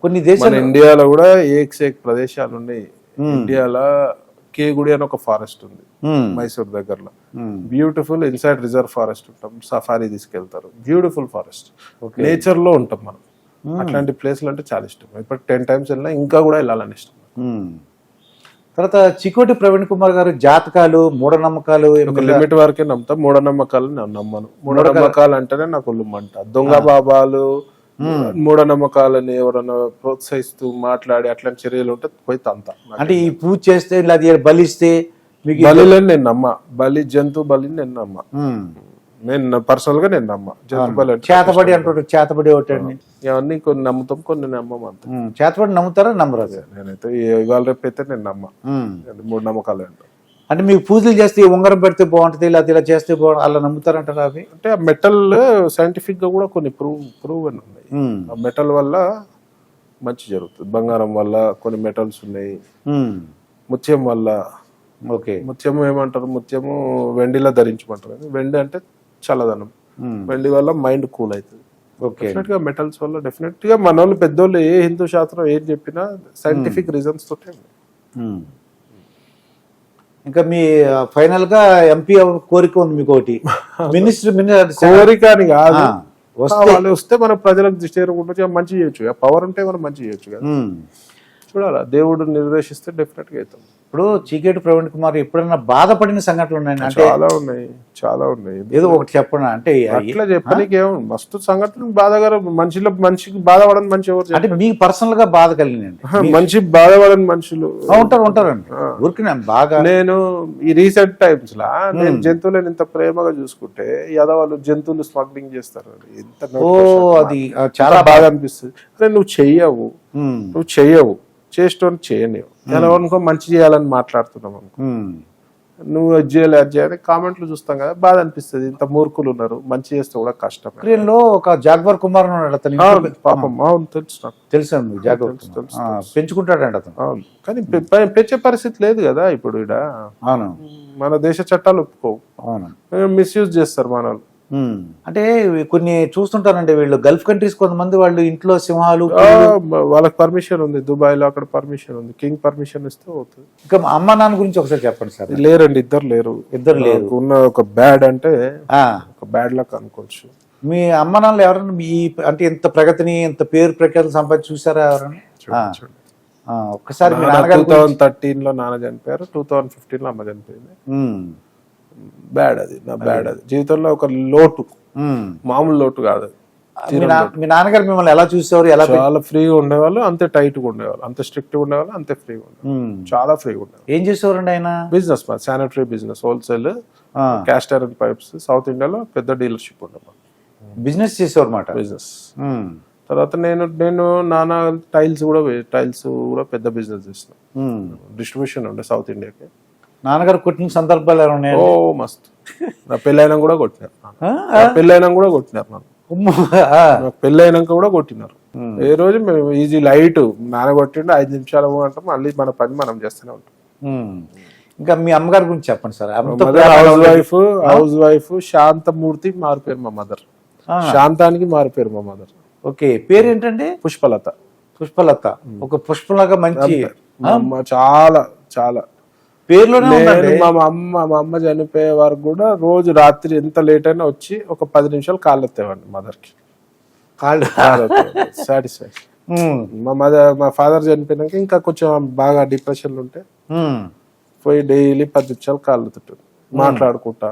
కొన్ని దేశాలు, ఇండియాలో కూడా ఏక్ ప్రదేశాలు ఉన్నాయి. ఇండియాలో కేగుడి అని ఒక ఫారెస్ట్ ఉంది మైసూర్ దగ్గరలో, బ్యూటిఫుల్. ఇన్సైడ్ రిజర్వ్ ఫారెస్ట్ ఉంటాం, సఫారీ తీసుకెళ్తారు, బ్యూటిఫుల్ ఫారెస్ట్, నేచర్ లో ఉంటాం మనం. అట్లాంటి ప్లేస్లు అంటే చాలా ఇష్టం. ఇప్పుడు 10 times వెళ్ళినా ఇంకా కూడా వెళ్ళాలని ఇష్టం. తర్వాత చికోటి ప్రవీణ్ కుమార్ గారు జాతకాలు, మూఢనమ్మకాలు లిమిట్ వరకే నమ్ముతా, మూఢనమ్మకాలు నేను నమ్మను. మూఢనమ్మకాలు అంటేనే నాకు ఒళ్ళుమంట. దొంగ బాబాలు, మూఢనమ్మకాలని ఎవరన్నా ప్రోత్సహిస్తూ మాట్లాడి అట్లాంటి చర్యలు ఉంటే పోయి తంత. అంటే ఈ పూజ చేస్తే బలిస్తే బలిలని నేను నమ్మ, జంతు బలిని నేను నమ్మ. నేను పర్సనల్ గా నేను నమ్మ. జంతు బలి చేతబడి అంటాడు, చేతబడి ఒకటి ఇవన్నీ కొన్ని నమ్ముతాం, కొన్ని నమ్మం. అంత చేతబడి నమ్ముతారా నమ్మరా? నేనైతే ఇవాళ రేపు అయితే నేను నమ్మ. మూఢనమ్మకాలు అంటే అంటే మీకు పూజలు చేస్తే ఉంగరం పెడితే బాగుంటుంది, ఇలా చేస్తే బాగుంటుంది అలా నమ్ముతారంటారా? అవి అంటే ఆ మెటల్ సైంటిఫిక్ గా కూడా కొన్ని ప్రూవ్ అని ఉన్నాయి. ఆ మెటల్ వల్ల మంచి జరుగుతుంది. బంగారం వల్ల కొన్ని మెటల్స్ ఉన్నాయి, ఉమ్, ముత్యం వల్ల. ఓకే. ముత్యము ఏమంటారు, ముత్యము వెండిలో ధరించమంటారు, వెండి అంటే చల్లదనం, వెండి వల్ల మైండ్ కూల్ అవుతుంది. ఓకే. డెఫినెట్ గా మెటల్స్ వల్ల డెఫినెట్ గా మన వాళ్ళు పెద్దోళ్ళు ఏ హిందూ శాస్త్రం ఏం చెప్పినా సైంటిఫిక్ రీజన్స్ తోటే. ఉమ్. ఇంకా మీ ఫైనల్ గా ఎంపీ కోరిక ఉంది మీకు ఒకటి, మినిస్టర్ కోరిక అని కాదు, వస్తే వాళ్ళు వస్తే మనం ప్రజలకు దృష్టి చేరుకుంటే మంచి చేయొచ్చు, పవర్ ఉంటే మనం మంచి చేయొచ్చు కదా. చూడాలా, దేవుడు నిర్దేశిస్తే డెఫినెట్ గా అవుతాం. ఇప్పుడు చీకేటి ప్రవీణ్ కుమార్ ఎప్పుడైనా బాధపడిన సంఘటనలు ఉన్నాయి అంటే చాలా ఉన్నాయి. ఏదో ఒకటి చెప్పండి అంటే. అట్లా చెప్పడానికి ఏమో మస్తు సంఘటనలు బాధగారు, మనిషికి బాధపడని మనిషి ఎవరు అంటే మీకు పర్సనల్ గా బాధ కలిగిందండి? మనిషి బాధపడని మనుషులు ఉంటారండి ఊరికి బాగా. నేను ఈ రీసెంట్ టైమ్స్ లా నేను జంతువులను ఇంత ప్రేమగా చూసుకుంటే యాదవాళ్ళు జంతువులు స్మగ్లింగ్ చేస్తారు, అది చాలా బాధ అనిపిస్తుంది. అరే నువ్వు చెయ్యవు చేసేటోని చేయనివ్వు, ఎలా అనుకో మంచి చేయాలని మాట్లాడుతున్నాం అనుకో, నువ్వు అది చేయాలి కామెంట్లు చూస్తాం కదా, బాధ అనిపిస్తుంది. ఇంత మూర్ఖులు ఉన్నారు, మంచి చేస్తే కూడా కష్టం. లో ఒక జాగ్వర్ కుమార్ ఉన్నాడు, అతను పాపం. అవును తెలుసు, నాకు తెలుసు జాగ్వర్ పెంచుకుంటాడండి అతను. అవును, కానీ పెంచే పరిస్థితి లేదు కదా ఇప్పుడు ఈడ. అవును, మన దేశ చట్టాలు ఒప్పుకోవు. అవును, మిస్యూజ్ చేస్తారు మన. అంటే కొన్ని చూస్తుంటారండి వీళ్ళు గల్ఫ్ కంట్రీస్ కొంతమంది వాళ్ళు ఇంట్లో సింహాలు, వాళ్ళకి పర్మిషన్ ఉంది, దుబాయ్ లో అక్కడ పర్మిషన్ ఉంది, కింగ్ పర్మిషన్ ఇస్తే అవుతుంది. ఇంకా అమ్మ నాన్న గురించి ఒకసారి చెప్పండి సార్. లేరండి, ఇద్దరు లేరు. ఉన్న ఒక బ్యాడ్ అంటే ఒక బ్యాడ్ లక్ అనుకోవచ్చు. మీ అమ్మ నాన్నలు ఎవరైనా మీ అంటే ఇంత ప్రగతిని ఇంత పేరు ప్రఖ్యాతులు సంపాదించి చూసారా ఎవరైనా? ఒక్కసారి 2013 లో నాన్న చనిపోయారు, 2015 లో అమ్మ చనిపోయింది. బ్యాడ్ అది జీవితంలో ఒక లోటు, మామూలు లోటు కాదు. మీ నాన్నగారు మిమ్మల్ని ఎలా చూసేవారు? చాలా ఫ్రీగా ఉండేవాళ్ళు, అంతే టైట్ గా ఉండేవాళ్ళు, అంతే స్ట్రిక్ట్ గా ఉండేవాళ్ళు, అంతే ఫ్రీగా ఉండేవాళ్ళు, చాలా ఫ్రీగా ఉండేవాళ్ళు. ఏం చేసేవారండి ఆయన? Business, sanitary business, wholesale, cast iron pipes, south ఇండియాలో పెద్ద డీలర్షిప్ ఉండేవాళ్ళు, బిజినెస్ చేసేవారు అన్నమాట. బిజినెస్. తర్వాత నేను నాన్న టైల్స్ కూడా పెద్ద బిజినెస్ చేసిన, డిస్ట్రిబ్యూషన్ ఉండే సౌత్ ఇండియాకి. నాన్నగారు కొట్టిన సందర్భాలు ఏమైనా ఉన్నాయా? ఓ మస్తు. నా పెళ్ళైనా కూడా కొట్టినారు, నాకు పెళ్ళైనాక కూడా కొట్టినారు. ఏ రోజు మేము ఈజీ లైట్ నాన్న కొట్టిండు, 5 నిమిషాలు అంటాం, మళ్ళీ మన పని మనం చేస్తూనే ఉంటాం. ఇంకా మీ అమ్మగారి గురించి చెప్పండి సార్. హౌస్ వైఫ్ శాంతమూర్తి మారిపోయారు మా మదర్, శాంతానికి మారిపోయారు మా మదర్. ఓకే, పేరు ఏంటండి? పుష్పలత. ఒక పుష్పలాగా మంచి చాలా చాలా పేర్లోనే. మా అమ్మ చనిపోయే వరకు కూడా రోజు రాత్రి ఎంత లేట్ అయినా వచ్చి ఒక 10 నిమిషాలు కాళ్ళు ఎత్తేవాడిని మదర్ కి, సాటిస్ఫాక్షన్. మా ఫాదర్ చనిపోయినాక ఇంకా కొంచెం బాగా డిప్రెషన్ ఉంటే పోయి డైలీ 10 నిమిషాలు కాళ్ళు ఎత్తుంటాడు, మాట్లాడుకుంటా.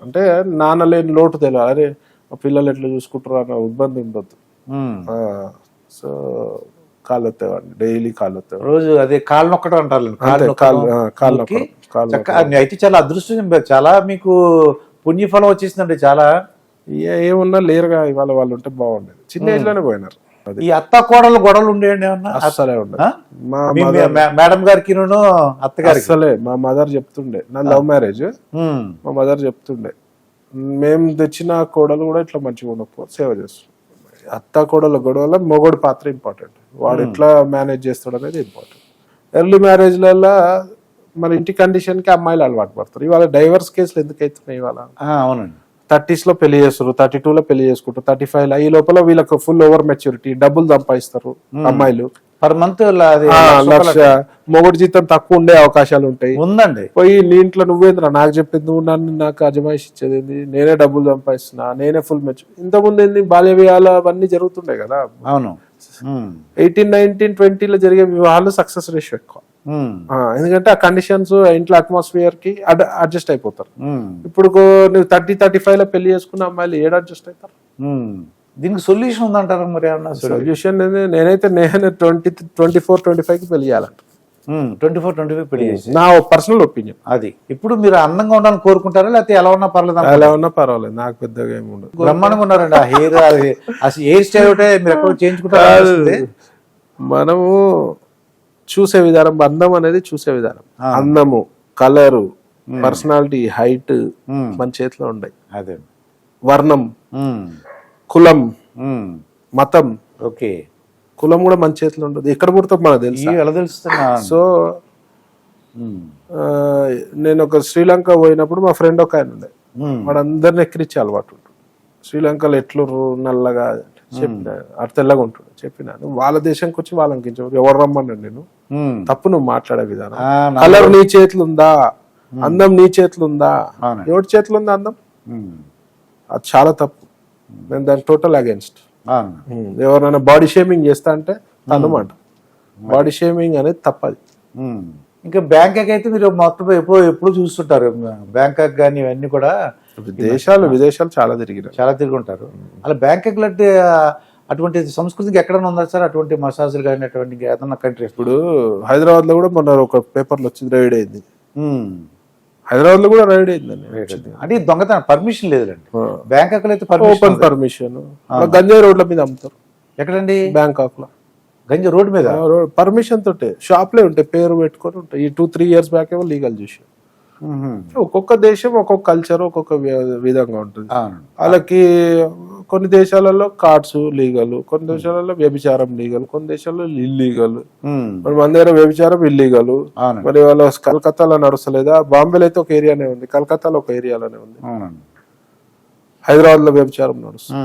అంటే నాన్న లేని లోటు తెలియదు, అరే మా పిల్లలు ఎట్లా చూసుకుంటారు అన్న ఇబ్బంది ఉండొద్దు. సో కాళ్ళు ఎత్తేవాడిని, డైలీ కాళ్ళు ఎత్తేవాడు రోజు. అదే కాళ్ళు నొక్కడం అంటారు. అయితే చాలా అదృష్టం, చాలా మీకు పుణ్యఫలం వచ్చేసిందండి. చాలా ఏమున్నా లేరుగా ఇవాళ వాళ్ళు ఉంటే బాగుండేది. చిన్న ఏజ్ లోనే పోయినారు. ఈ అత్త కోడలు గొడవలు ఉండేయండి ఏమన్నా? అస్సలే ఉండదు. మేడం గారికి అత్తగారికి అసలే. మా మదర్ చెప్తుండే, నా లవ్ మ్యారేజ్, మా మదర్ చెప్తుండే మేము తెచ్చిన కోడలు కూడా ఇట్లా మంచిగా ఉండకపో సేవ చేస్తాం. అత్త కోడల గొడవల మొగోడు పాత్ర ఇంపార్టెంట్, వాడు ఎట్లా మేనేజ్ చేస్తాడు అనేది ఇంపార్టెంట్. ఎర్లీ మ్యారేజ్లలో మన ఇంటి కండిషన్ కి అమ్మాయిలు అలవాటు పడతారు. ఇవాళ డైవర్స్ కేసులు ఎందుకు అవుతున్నాయి ఇవాళ? అవునండి, 30s లో పెళ్లి చేస్తారు, 32 లో పెళ్లి చేసుకుంటారు, 35 లో. ఈ లోపల వీళ్ళకి ఫుల్ ఓవర్ మెచ్యూరిటీ, డబ్బులు సంపాదిస్తారు అమ్మాయిలు. పర్ మంత్ లక్ష, మొగడు జీతం తక్కువ ఉండే అవకాశాలు ఉంటాయి. ఉందండి. పోయి నీ ఇంట్లో నువ్వేంద్రా నాకు చెప్పింది, నువ్వు నాకు అజమాయిషి ఇచ్చేది, నేనే డబ్బులు సంపాదిస్తున్నా, నేనే ఫుల్ మెచ్యూర్. ఇంతకుముందు ఏంది బాల్య వివాహాలు అవన్నీ జరుగుతుండే కదా. అవును, 18, 19, 20 లో జరిగే వివాహాలు సక్సెస్ రేషియో ఎక్కువ. ఎందుకంటే ఆ కండిషన్స్ ఇంట్లో అట్మాస్ఫియర్ కి అడ్జస్ట్ అయిపోతారు. ఇప్పుడు నువ్వు 30, 35 లో పెళ్లి చేసుకున్న అమ్మాయిలు ఏడు అడ్జస్ట్ అవుతారు. దీనికి సొల్యూషన్ ఉందంటారా మరి? సొల్యూషన్ నేనైతే 24, 25 కి పెళ్లి చేయాలంట. 24, 25 పెళ్లి చేసి, నా పర్సనల్ ఒపీనియన్ అది. ఇప్పుడు మీరు అందంగా ఉండాలని కోరుకుంటారా, లేకపోతే ఎలా ఉన్నా పర్లేదు? ఎలా ఉన్నా పర్వాలేదు, నాకు పెద్దగా ఏమి ఉండదు. బ్రహ్మాండంగా ఉన్నారండి. ఆ హెయిర్, అసలు హెయిర్ స్టైల్ ఒకటే మీరు ఎక్కడ చేయించుకుంటారు? మనము చూసే విధానం, అందం అనేది చూసే విధానం. అందము, కలరు, పర్సనాలిటీ, హైట్ మన చేతిలో ఉన్నాయి. అదే వర్ణం, కులం, మతం, ఓకే, కులం కూడా మన చేతిలో ఉండదు, ఎక్కడ పుడతాం మనకు తెలుసు. ఎలా తెలుస్తున్నా? సో నేను ఒక శ్రీలంక పోయినప్పుడు మా ఫ్రెండ్ ఒక ఆయన ఉండే, వాడు అందరిని ఎక్కిరిచ్చే అలవాటు ఉంటుంది. శ్రీలంకలో ఎట్లుర్రు నల్లగా చెప్పిన, అటు తెల్లగా ఉంటుంది చెప్పినాను. వాళ్ళ దేశానికి వచ్చి వాళ్ళని కించవు, ఎవరు రమ్మన్నాడు నేను, తప్పు నువ్వు మాట్లాడే విధానం. కలర్ నీ చేతులు ఉందా, అందం నీ చేతులు ఉందా, ఎవరి చేతులు ఉందా అందం, అది చాలా తప్పు. నేను దాని టోటల్ అగేన్స్ట్. ఎవరైనా బాడీ షేమింగ్ చేస్తా అంటే అన్నమాట, బాడీ షేమింగ్ అనేది తప్పది. ఇంకా బ్యాంకాక్ అయితే మీరు మొత్తం ఎప్పుడు చూస్తుంటారు, బ్యాంకాక్ కానీ ఇవన్నీ కూడా విదేశాలు చాలా తిరిగి ఉంటారు. అలా బ్యాంకాక్ లాంటి అటువంటి సంస్కృతికి ఎక్కడైనా ఉందా సార్ అటువంటి మసాజులు కానీ అటువంటి ఏదన్నా కంట్రీ? ఇప్పుడు హైదరాబాద్ లో కూడా మొన్న ఒక పేపర్లో వచ్చింది, రైడ్ అయింది. హైదరాబాద్ లో కూడా రైడ్ అయిందండి. అంటే దొంగతనం పర్మిషన్ లేదండి బ్యాంకాక్ లో అయితే, ఓపెన్ పర్మిషన్. గంజాయి రోడ్ల మీద అమ్ముతారు. ఎక్కడండి? బ్యాంకాక్ లో గంజా రోడ్ మీద పర్మిషన్ తోటే షాప్లే ఉంటాయి, పేరు పెట్టుకొని ఉంటాయి. ఈ 2-3 years బ్యాక్ ఏమో లీగల్ చేసి. ఒక్కొక్క దేశం ఒక్కొక్క కల్చర్ ఒక్కొక్క విధంగా ఉంటుంది. వాళ్ళకి కొన్ని దేశాలలో కార్డ్స్ లీగల్, కొన్ని దేశాలలో వ్యభిచారం లీగల్, కొన్ని దేశాల్లో ఇల్లీగల్. మరి మన దగ్గర వ్యభిచారం ఇల్లీగల్. మరి వాళ్ళ కలకత్తాలో నడుస్తలేదా? బాంబేలో అయితే ఒక ఏరియానే ఉంది, కలకత్తాలో ఒక ఏరియాలోనే ఉంది, హైదరాబాద్ లో వ్యభిచారం నడుస్తుంది.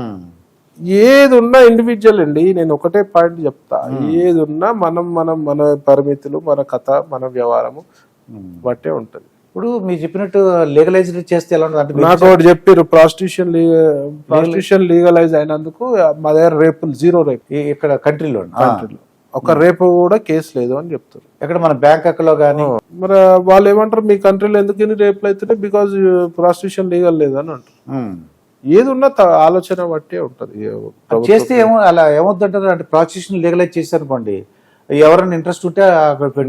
ఏది ఉన్నా ఇండివిజువల్ అండి. నేను ఒకటే పాయింట్ చెప్తా, ఏది ఉన్నా మన పరిమితులు, మన కథ, మన వ్యవహారము బట్టే ఉంటది. ఇప్పుడు మీరు చెప్పినట్టు లీగలైజ్ చేస్తే ఎలా ఉంటుంది? నాకు ఒకటి చెప్పారు, ప్రాస్టిట్యూషన్ లీగలైజ్ అయినందుకు మా దగ్గర రేపులు 0 రేపు ఇక్కడ కంట్రీలో ఒక రేపు కూడా కేసు లేదు అని చెప్తారు. ఎక్కడ మన బ్యాంకాక్ లో కానీ. మరి వాళ్ళు ఏమంటారు, మీ కంట్రీలో ఎందుకు రేపులు అవుతుంటే బికాజ్ ప్రాస్టిట్యూషన్ లీగల్ లేదు అని అంటారు. ఏది ఉన్నా ఆలోచన బట్టే ఉంటది. చేస్తే ఏమో అలా ఏమవుతుంటారు అంటే ప్రాస్టిట్యూషన్ లీగలైజ్ చేశారు అనుకోండి, ఎవరైనా ఇంట్రెస్ట్ ఉంటే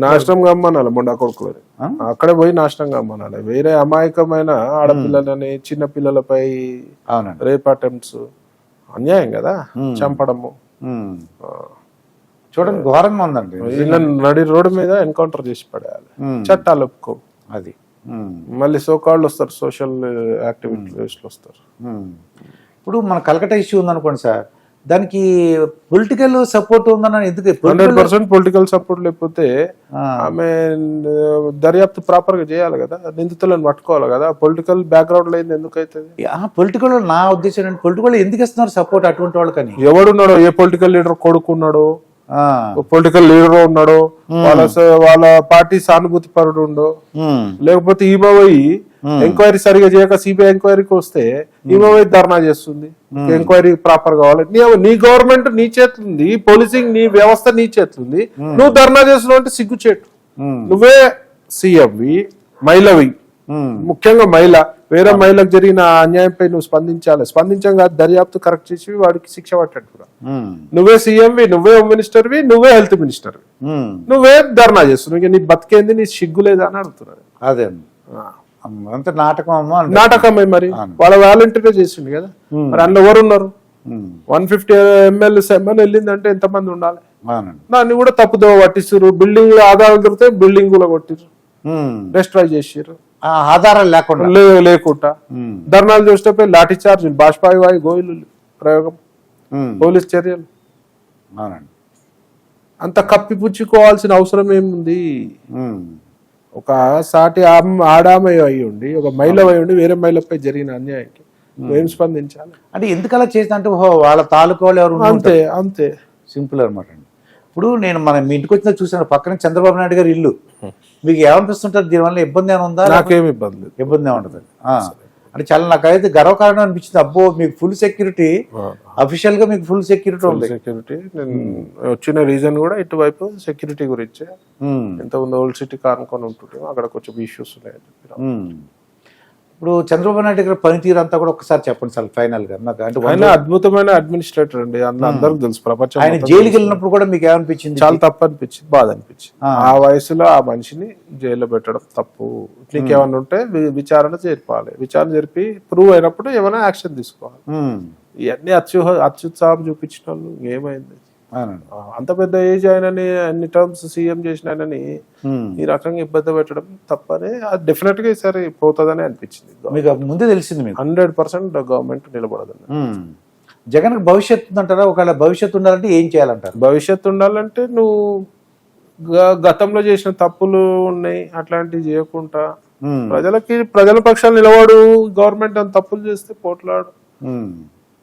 నాశనం గమ్మనాలి, మొండా కొడుకులని అక్కడే పోయి నాశనం గమ్మనాలి. వేరే అమాయకమైన ఆడపిల్లలని, చిన్న పిల్లలపై రేప్ అటెంప్ట్స్ అన్యాయం కదా, చంపడము. చూడండి ఘోరంగా ఉందండి. నడి రోడ్డు మీద ఎన్కౌంటర్ చేసి పడేయాలి, చట్టాలు ఒప్పుకో. అది మళ్ళీ సోకాళ్ళు వస్తారు, సోషల్ యాక్టివిటీస్ వస్తారు. ఇప్పుడు మన కలకత్తా ఇష్యూ ఉందనుకోండి సార్, దానికి పొలిటికల్ సపోర్ట్ ఉందని ఎందుకు? 100% పొలిటికల్ సపోర్ట్ లేకపోతే ఆమె దర్యాప్తు ప్రాపర్ గా చేయాలి కదా, నిందితులను పట్టుకోవాలి కదా. పొలిటికల్ బ్యాక్గ్రౌండ్ లో ఎందుకు అవుతుంది? పొలిటికల్ నా ఉద్దేశం పొలిటికల్ ఎందుకు ఇస్తున్నారు సపోర్ట్ అటువంటి వాళ్ళకని? ఎవడున్నాడో, ఏ పొలిటికల్ లీడర్ కొడుకున్నాడో, పొలిటికల్ లీడర్ ఉన్నాడో, వాళ్ళ పార్టీ సానుభూతి పరుడు ఉండో, లేకపోతే ఈమె పోయి ఎంక్వైరీ సరిగా చేయక సిబిఐ ఎంక్వైరీకి వస్తే ఈమె పోయి ధర్నా చేస్తుంది. ఎంక్వైరీ ప్రాపర్ కావాలి. నీ గవర్నమెంట్ నీ చేతులుంది, పోలీసింగ్ నీ వ్యవస్థ నీ చేతులుంది, నువ్వు ధర్నా చేస్తున్నావు అంటే సిగ్గుచేటు. నువ్వే సీఎంవి, మహిళవి, ముఖ్యంగా మహిళ, వేరే మహిళకు జరిగిన అన్యాయంపై నువ్వు స్పందించంగా దర్యాప్తు కరెక్ట్ చేసి వాడికి శిక్ష పట్టేట్టు. నువ్వే సీఎంవి, నువ్వే హోమ్ మినిస్టర్వి, నువ్వే హెల్త్ మినిస్టర్వి, నువ్వే ధర్నా చేస్తున్నావు. నీ బతికేంది, నీ సిగ్గు లేదా అని అడుగుతున్నారు. అదే అంత నాటకమే. మరి వాళ్ళ వాలంటీర్ చేసిండు కదా, మరి అందులో ఎవరు ఉన్నారు? 150 ML వెళ్ళిందంటే ఎంతమంది ఉండాలి? దాన్ని కూడా తప్పుదో పట్టిస్తారు. బిల్డింగ్ లో ఆధారాలు దొరికితే బిల్డింగ్ కూడా కొట్టిరు, డిస్ట్రాయ్ చేసారు, ఆధారాలు లేకుండా ధర్నాలు చూస్తే లాఠీ చార్జ్, బాష్పాయి గోయిలు ప్రయోగం, పోలీస్ చర్యలు. అంత కప్పిపుచ్చుకోవాల్సిన అవసరం ఏముంది? ఒక సాటి ఆడామయ అయి ఉండి, ఒక మహిళ అయి ఉండి వేరే మహిళపై జరిగిన అన్యాయానికి ఏం స్పందించాలి? అంటే ఎందుకలా చేసిన అంటే వాళ్ళ తాలూకా వాళ్ళు ఎవరు? అంతే సింపుల్ అనమాట అండి. ఇప్పుడు నేను మీ ఇంటికి వచ్చిన చూసాను, పక్కన చంద్రబాబు నాయుడు గారి ఇల్లు. మీకు ఏమనిపిస్తుంటారు? దీనివల్ల ఇబ్బంది ఏమైనా ఉందా? నాకేమి ఇబ్బంది ఏముంటుంది అంటే చాలా నాకైతే గర్వకారణం అనిపించింది. అబ్బో మీకు ఫుల్ సెక్యూరిటీ, అఫీషియల్ గా మీకు ఫుల్ సెక్యూరిటీ ఉంది. సెక్యూరిటీ వచ్చిన రీజన్ కూడా ఇటువైపు సెక్యూరిటీ గురించి. ఇంతకుముందు ఓల్డ్ సిటీ కానుకొని ఉంటుంటే అక్కడ కొంచెం ఇష్యూస్ ఉన్నాయి. ఇప్పుడు చంద్రబాబు నాయుడు గారి పనితీరు అంతా కూడా ఒకసారి చెప్పండి సార్ ఫైనల్ గా. నాకు అంటే ఆయన అద్భుతమైన అడ్మినిస్ట్రేటర్ అండి, అందరికి తెలుసు, ప్రపంచం. ఆయన జైలుకి వెళ్ళినప్పుడు కూడా మీకు ఏమనిపించింది? చాలా తప్పు అనిపించింది, బాధ అనిపించింది. ఆ వయసులో ఆ మనిషిని జైల్లో పెట్టడం తప్పు. నీకేమన్నా ఉంటే విచారణ జరిపాలి, విచారణ జరిపి ప్రూవ్ అయినప్పుడు ఏమైనా యాక్షన్ తీసుకోవాలి. ఇవన్నీ అత్యుత్సాహం చూపించిన వాళ్ళు ఏమైంది? అంత పెద్ద ఏజ్ ఆయనని, అన్ని టర్మ్స్ సీఎం చేసిన ఆయనని ఈ రకంగా ఇబ్బంది పెట్టడం తప్పని, అది డెఫినెట్ గా ఈసారి పోతుందని అనిపించింది. మీకు ముందే తెలిసింది? 100% గవర్నమెంట్ నిలబడదు. జగన్ భవిష్యత్తు ఉందంటారా? ఒకవేళ భవిష్యత్తు ఉండాలంటే ఏం చేయాలంటారు? భవిష్యత్తు ఉండాలంటే నువ్వు గతంలో చేసిన తప్పులు ఉన్నాయి, అట్లాంటివి చేయకుండా ప్రజల పక్షాలు నిలబడు. గవర్నమెంట్ అని తప్పులు చేస్తే పోట్లాడు.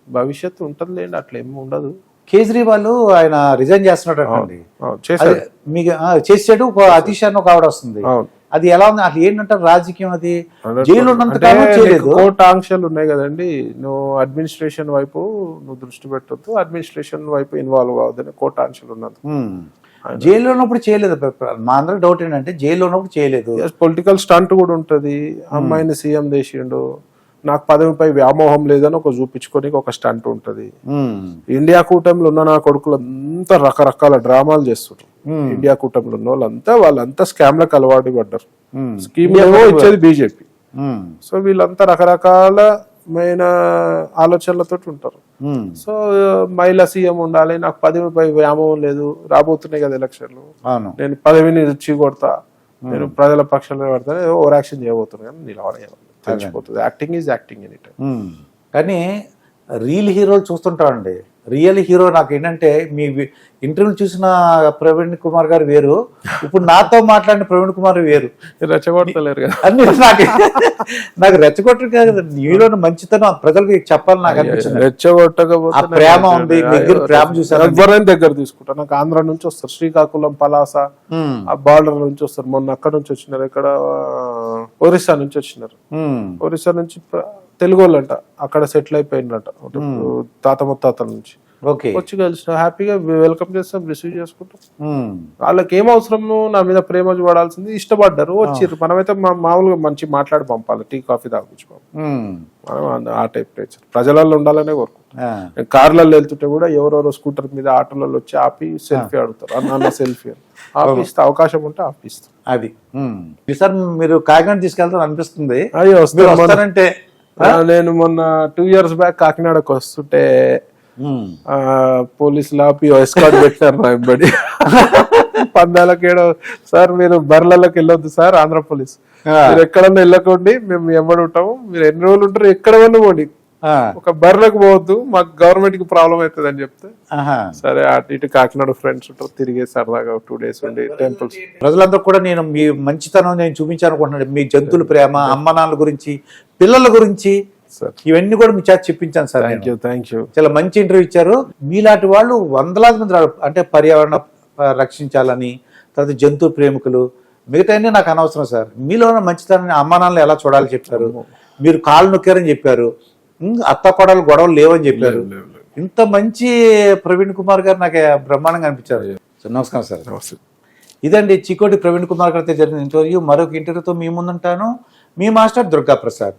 భవిష్యత్తు ఉంటుంది లేండి, అట్లేమి ఉండదు. కేజ్రీవాల్ ఆయన రిజైన్ చేస్తున్నాడు అండి, మీకు చేసాడు. అతీష్ అని ఒక ఆవిడ వస్తుంది, అది ఎలా ఉంది అసలు? ఏంటంటారు రాజకీయం? అది జైలు ఉన్నంతకాలం చేయలేదు. కోర్టు ఆంక్షలు ఉన్నాయి కదండి, నువ్వు అడ్మినిస్ట్రేషన్ వైపు నువ్వు దృష్టి పెట్టొద్దు, అడ్మినిస్ట్రేషన్ వైపు ఇన్వాల్వ్ అవ్వదని కోర్టు ఆంక్షలు ఉన్నది. జైల్లో ఉన్నప్పుడు చేయలేదు. మా అందరికి డౌట్ ఏంటంటే జైల్లో ఉన్నప్పుడు చేయలేదు. పొలిటికల్ స్టంట్ కూడా ఉంటది. అమ్మాయిని సీఎం చేసిండు, నాకు పదవిపై వ్యామోహం లేదని ఒక చూపించుకోనికి ఒక స్టంట్ ఉంటది. ఇండియా కూటమిలో ఉన్న నా కొడుకులు అంతా రకరకాల డ్రామాలు చేస్తున్నారు. ఇండియా కూటమిలో ఉన్న వాళ్ళంతా స్కామ్లకు అలవాటు పడ్డారు. స్కీమ్ ఇచ్చేది బీజేపీ. సో వీళ్ళంతా రకరకాలమైన ఆలోచనలతో ఉంటారు. సో మహిళా సీఎం ఉండాలి, నాకు పదవిపై వ్యామోహం లేదు, రాబోతున్నాయి కదా ఎలక్షన్లు, నేను పదవిని రుచి కొడతా, నేను ప్రజల పక్షాలు పడతాను, ఓవర్ యాక్షన్ చేయబోతున్నాను కానీ నిలబడేయాలి, తెలిసిపోతుంది. Acting is acting any time. కానీ రియల్ హీరోలు చూస్తుంటామండి. రియల్ హీరో నాకు ఏంటంటే మీ ఇంటర్వ్యూ చూసిన ప్రవీణ్ కుమార్ గారు వేరు, ఇప్పుడు నాతో మాట్లాడిన ప్రవీణ్ కుమార్ వేరు. రెచ్చగొట్టలేరు కదా అన్ని నాకు రెచ్చగొట్టరు కాదు, హీరోని మంచితనం ప్రజలకి చెప్పాలని నాకు అనిపించింది. రెచ్చగొట్టకపోతే ప్రేమ ఉంది, దగ్గర ప్రేమ చూసాను. ఎవరైనా దగ్గర తీసుకుంటా. నాకు ఆంధ్ర నుంచి వస్తారు, శ్రీకాకుళం, పలాస ఆ బార్డర్ నుంచి వస్తారు. మొన్న అక్కడ నుంచి వచ్చినారు, ఇక్కడ ఒరిస్సా నుంచి వచ్చినారు. ఒరిస్సా నుంచి తెలుగు వాళ్ళంట, అక్కడ సెటిల్ అయిపోయినట తాత ముత్తాతల నుంచి. వచ్చి కలిసిన హ్యాపీగా వెల్కమ్ చేస్తాం, రిసీవ్ చేసుకుంటాం. వాళ్ళకి ఏం అవసరము, నా మీద ప్రేమ చూడాల్సింది, ఇష్టపడ్డారు, వచ్చిర్రు. మనమైతే మామూలుగా మంచి మాట్లాడి పంపాలి, టీ కాఫీ తాగుచ్చుకోవాలి. మనం ఆ టైప్ నేచర్ ప్రజలలో ఉండాలనే కోరుకుంటాం. కార్లలో వెళ్తుంటే కూడా ఎవరెవరో స్కూటర్ మీద ఆటోలలో వచ్చి ఆపి సెల్ఫీ అడుగుతారు, అన్న సెల్ఫీ అని. ఆపిస్తే అవకాశం ఉంటే ఆపిస్తాం. అది సార్ మీరు కాకినాడ తీసుకెళ్తారు అనిపిస్తుంది. అయ్యో వస్తారంటే నేను మొన్న 2 years బ్యాక్ కాకినాడకు వస్తుంటే పోలీసులు ఆపి ఎస్కార్ట్ పెట్టారు నా వెంబడి. పందాలకేడో సార్ మీరు బర్లలోకి వెళ్ళొద్దు సార్, ఆంధ్ర పోలీస్, మీరు ఎక్కడన్నా వెళ్ళకండి, మేము ఎంబడి ఉంటాము, మీరు ఎన్ని రోజులు ఉంటారు ఎక్కడ వల్ల పోండి, ఒక బర్లకు పోవద్దు, మాకు గవర్నమెంట్ కి ప్రాబ్లం అవుతుంది అని చెప్తే సరే అటు ఇటు కాకినాడ ఫ్రెండ్స్ ఉంటారు, తిరిగే సరదాగా 2 days ఉండి టెంపుల్స్. ప్రజలందరూ కూడా నేను మీ మంచితనం నేను చూపించాలనుకుంటున్నాను. మీ జంతువుల ప్రేమ, అమ్మ నాన్నల గురించి, పిల్లల గురించి ఇవన్నీ కూడా మీ చేత చెప్పించాను సార్. Thank you. చాలా మంచి ఇంటర్వ్యూ ఇచ్చారు. మీలాంటి వాళ్ళు వందలాది మంది అంటే పర్యావరణ రక్షించాలని, తర్వాత జంతు ప్రేమికులు, మిగతా నాకు అనవసరం సార్. మీలో ఉన్న మంచితనాన్ని అమ్మ నాన్నలు ఎలా చూడాలి చెప్పారు. మీరు కాళ్ళు నొక్కారని చెప్పారు, అత్త కొడలు గొడవలు లేవని చెప్పారు. ఇంత మంచి ప్రవీణ్ కుమార్ గారు నాకు బ్రహ్మాండంగా అనిపించారు. నమస్కారం సార్. ఇదండి చికోటి ప్రవీణ్ కుమార్ గారితో జరిగిన ఇంటర్వ్యూ. మరొక ఇంటర్వ్యూతో మీ ముందుంటాను. మీ మాస్టర్ దుర్గా ప్రసాద్.